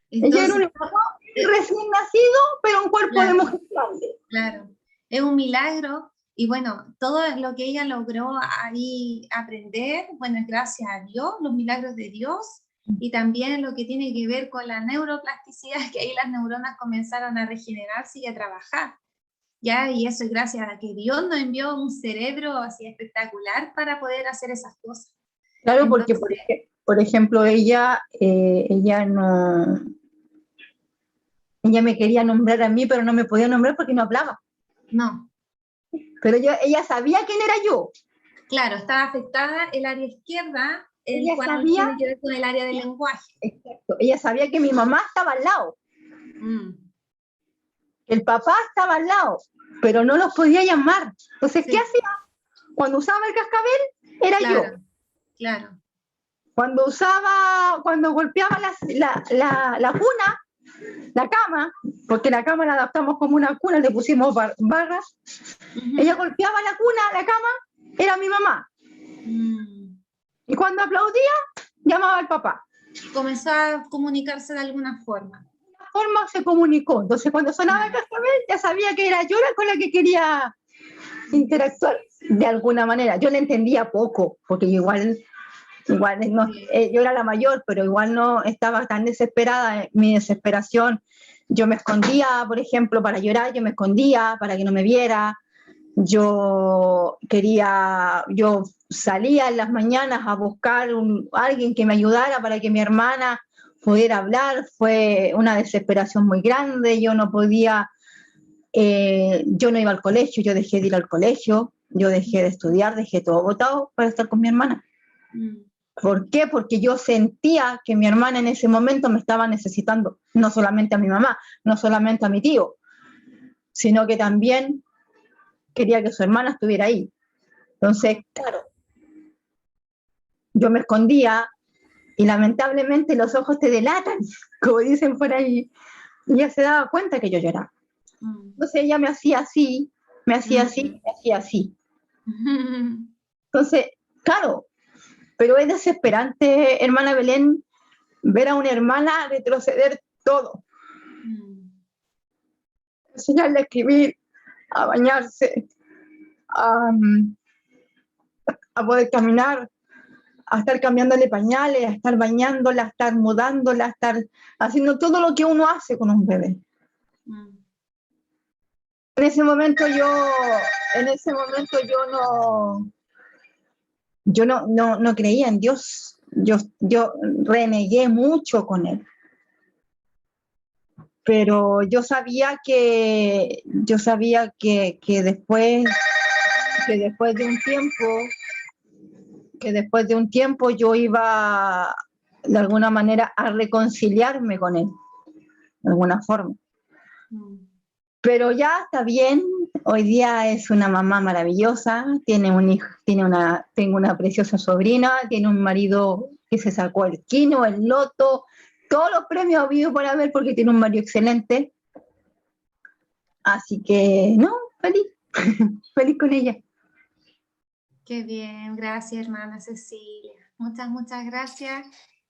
Ella era un Entonces, recién nacido, pero un cuerpo de claro. mujer grande. Claro, es un milagro y bueno, todo lo que ella logró ahí aprender, bueno, es gracias a Dios, los milagros de Dios y también lo que tiene que ver con la neuroplasticidad, que ahí las neuronas comenzaron a regenerarse y a trabajar, ¿ya? Y eso es gracias a que Dios nos envió un cerebro así espectacular para poder hacer esas cosas. Claro, porque Entonces, por ejemplo, ella me quería nombrar a mí, pero no me podía nombrar porque no hablaba. no, Pero ella sabía quién era yo. claro, estaba afectada el área izquierda, el Ella cual sabía, tiene que ver con el área del lenguaje. exacto, ella sabía que mi mamá estaba al lado, Mm, que el papá estaba al lado, pero no los podía llamar. Entonces, sí. ¿qué hacía? Cuando usaba el cascabel, era Claro, yo. claro. Cuando golpeaba la cuna, la cama, porque la cama la adaptamos como una cuna, le pusimos barras, Ujú. ella golpeaba la cuna, la cama, era mi mamá. Mm. Y cuando aplaudía, llamaba al papá. Comenzó a comunicarse de alguna forma. De esta forma se comunicó. Entonces, cuando sonaba el cascabel, ya sabía que era yo la con la que quería interactuar de alguna manera. Yo le entendía poco, porque igual no, yo era la mayor, pero igual no estaba tan desesperada. Mi desesperación, yo me escondía, por ejemplo, para llorar, yo me escondía para que no me viera. Yo salía en las mañanas a buscar alguien que me ayudara para que mi hermana pudiera hablar. Fue una desesperación muy grande. Yo no podía, yo no iba al colegio, yo dejé de ir al colegio, yo dejé de estudiar, dejé todo botado para estar con mi hermana. ¿Por qué? Porque yo sentía que mi hermana en ese momento me estaba necesitando, no solamente a mi mamá, no solamente a mi tío, sino que también quería que su hermana estuviera ahí. Entonces, claro, yo me escondía y lamentablemente los ojos te delatan, como dicen por ahí, y ella se daba cuenta que yo lloraba. Entonces ella me hacía así, me hacía así, me hacía así. Entonces, claro, pero es desesperante, hermana Belén, ver a una hermana retroceder todo. Enseñarle a escribir, a bañarse, a poder caminar, a estar cambiándole pañales, a estar bañándola, a estar mudándola, a estar haciendo todo lo que uno hace con un bebé. En ese momento yo no creía en Dios. Yo renegué mucho con él. Pero yo sabía que después de un tiempo yo iba de alguna manera a reconciliarme con él, de alguna forma. Pero ya está bien, hoy día es una mamá maravillosa, tiene un hijo, tengo una preciosa sobrina, tiene un marido que se sacó el quino, el loto, todos los premios habidos por haber porque tiene un marido excelente. Así que, no, feliz, feliz con ella. Qué bien, gracias hermana Cecilia. Muchas gracias.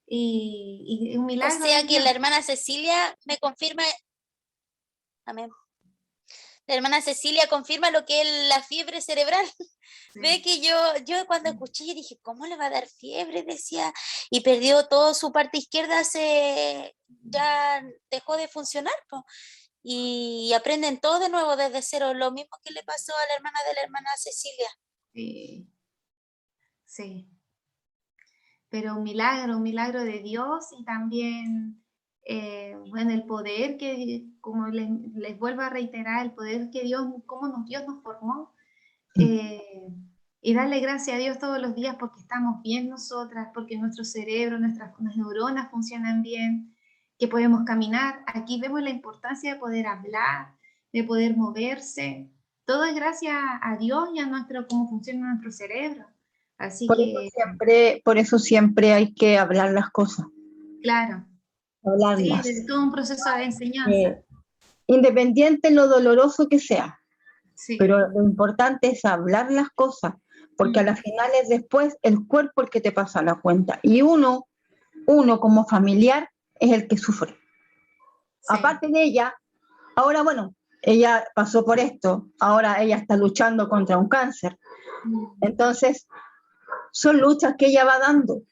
Y un milagro. O sea que la hermana Cecilia me confirma, amén. La hermana Cecilia confirma lo que es la fiebre cerebral. Sí. Ve que yo cuando escuché dije, ¿cómo le va a dar fiebre? Decía, y perdió toda su parte izquierda, ya dejó de funcionar, ¿no? Y aprenden todo de nuevo desde cero, lo mismo que le pasó a la hermana de la hermana Cecilia. Sí. Pero un milagro de Dios y también, bueno, el poder que, como les vuelvo a reiterar, el poder que Dios nos formó. Y darle gracias a Dios todos los días porque estamos bien nosotras, porque nuestro cerebro, nuestras neuronas funcionan bien, que podemos caminar. Aquí vemos la importancia de poder hablar, de poder moverse. Todo es gracias a Dios y a cómo funciona nuestro cerebro. Así Por eso siempre hay que hablar las cosas. Claro. Hablarlas. Sí, es todo un proceso de enseñanza. Independiente lo doloroso que sea. Sí. Pero lo importante es hablar las cosas, porque a las finales después el cuerpo es el que te pasa la cuenta. Y uno como familiar es el que sufre. Sí. Aparte de ella, ahora bueno, ella pasó por esto, ahora ella está luchando contra un cáncer. Entonces, son luchas que ella va dando,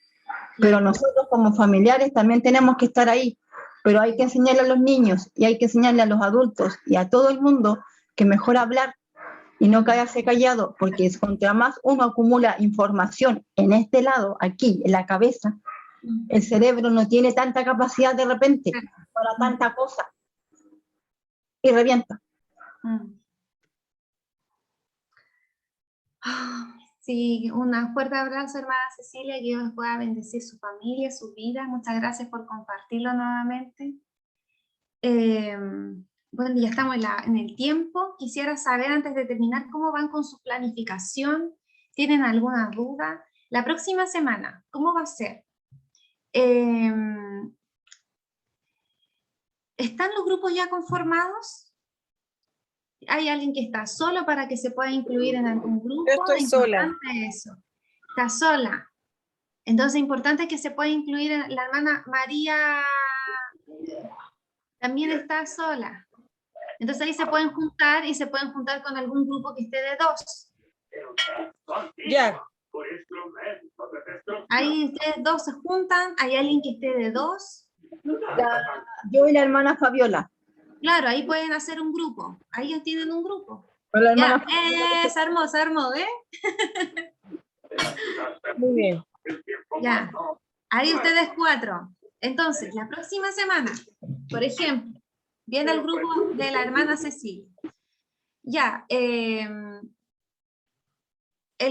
pero nosotros como familiares también tenemos que estar ahí, pero hay que enseñarle a los niños y hay que enseñarle a los adultos y a todo el mundo que mejor hablar y no quedarse callado, porque contra más uno acumula información en este lado, aquí, en la cabeza, el cerebro no tiene tanta capacidad de repente para tanta cosa y revienta. Sí, un fuerte abrazo, hermana Cecilia, que Dios pueda bendecir su familia, su vida. Muchas gracias por compartirlo nuevamente. Bueno, ya estamos en el tiempo. Quisiera saber, antes de terminar, cómo van con su planificación. ¿Tienen alguna duda? La próxima semana, ¿cómo va a ser? ¿Están los grupos ya conformados? ¿Hay alguien que está solo para que se pueda incluir en algún grupo? Yo estoy sola. Importante eso. Está sola. Entonces, es importante que se pueda incluir la hermana María. También está sola. Entonces ahí se pueden juntar y se pueden juntar con algún grupo que esté de 2. Ya. Ahí ustedes 2 se juntan, hay alguien que esté de 2. Yo y la hermana Fabiola. Claro, ahí pueden hacer un grupo. Ahí ya tienen un grupo. La hermana Ya, se armó, ¿eh? Muy bien. Ya, ahí ustedes 4. Entonces, la próxima semana, por ejemplo, viene el grupo de la hermana Cecilia. Ya, el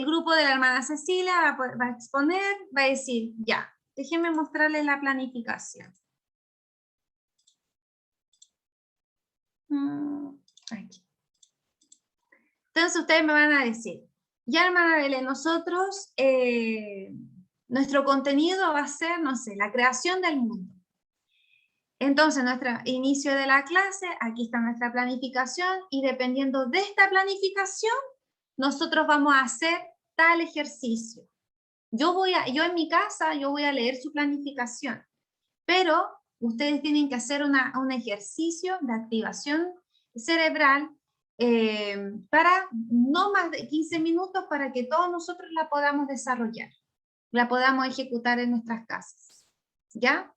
grupo de la hermana Cecilia va a exponer, va a decir, ya, déjenme mostrarles la planificación. Aquí. Entonces ustedes me van a decir, ya hermana Belén, nosotros, nuestro contenido va a ser, no sé, la creación del mundo. Entonces, nuestro inicio de la clase, aquí está nuestra planificación, y dependiendo de esta planificación, nosotros vamos a hacer tal ejercicio. Yo en mi casa, yo voy a leer su planificación, pero ustedes tienen que hacer un ejercicio de activación cerebral para no más de 15 minutos para que todos nosotros la podamos desarrollar, la podamos ejecutar en nuestras casas. ¿Ya?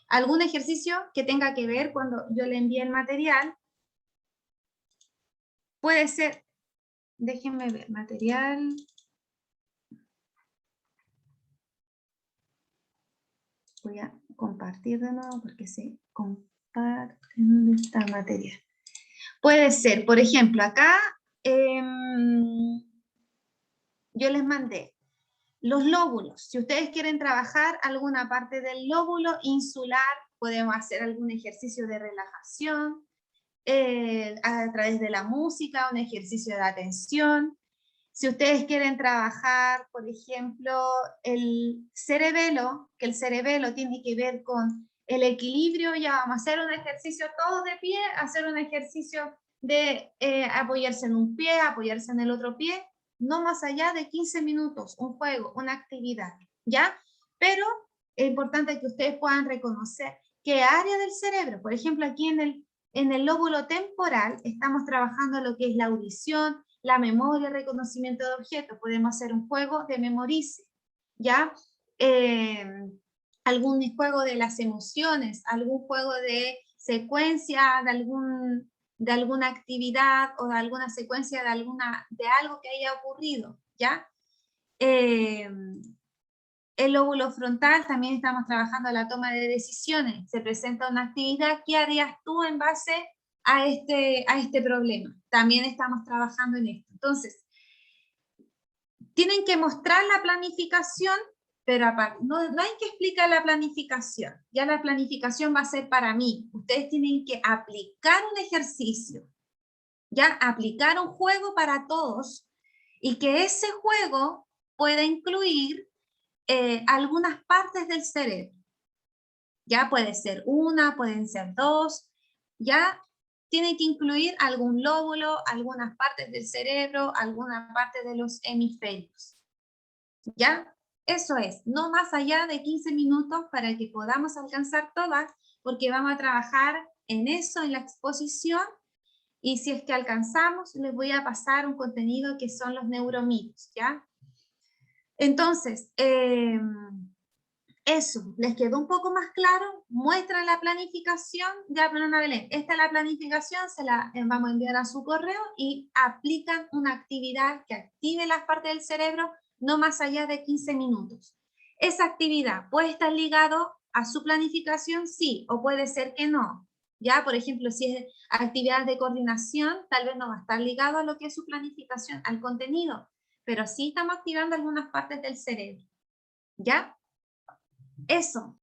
Algún ejercicio que tenga que ver cuando yo le envíe el material. Puede ser, déjenme ver, material. Voy a compartir de nuevo porque se comparte en esta material. Puede ser, por ejemplo, acá yo les mandé los lóbulos. Si ustedes quieren trabajar alguna parte del lóbulo insular, podemos hacer algún ejercicio de relajación a través de la música, un ejercicio de atención. Si ustedes quieren trabajar, por ejemplo, el cerebelo, que el cerebelo tiene que ver con el equilibrio, ya vamos a hacer un ejercicio todos de pie, hacer un ejercicio de apoyarse en un pie, apoyarse en el otro pie, no más allá de 15 minutos, un juego, una actividad, ¿ya? Pero es importante que ustedes puedan reconocer qué área del cerebro, por ejemplo, aquí en el lóbulo temporal estamos trabajando lo que es la audición, la memoria, el reconocimiento de objetos. Podemos hacer un juego de memorice, ¿ya? Algún juego de las emociones, algún juego de secuencia, de alguna actividad o de alguna secuencia de algo que haya ocurrido, ¿ya? El lóbulo frontal también estamos trabajando la toma de decisiones. Se presenta una actividad, ¿qué harías tú en base a este problema? También estamos trabajando en esto. Entonces, tienen que mostrar la planificación pero no hay que explicar la planificación. Ya la planificación va a ser para mí. Ustedes tienen que aplicar un ejercicio, ya aplicar un juego para todos, y que ese juego pueda incluir algunas partes del cerebro. Ya puede ser una, pueden ser dos, ya tiene que incluir algún lóbulo, algunas partes del cerebro, alguna parte de los hemisferios. ¿Ya? Eso es, no más allá de 15 minutos para que podamos alcanzar todas, porque vamos a trabajar en eso, en la exposición, y si es que alcanzamos, les voy a pasar un contenido que son los neuromitos, ¿ya? Entonces, eso, ¿les quedó un poco más claro? Muestran la planificación, ya, Ana Belén, esta es la planificación, se la vamos a enviar a su correo y aplican una actividad que active las partes del cerebro no más allá de 15 minutos. Esa actividad puede estar ligado a su planificación, sí, o puede ser que no. Ya, por ejemplo, si es actividad de coordinación, tal vez no va a estar ligado a lo que es su planificación, al contenido, pero sí estamos activando algunas partes del cerebro. ¿Ya? Eso.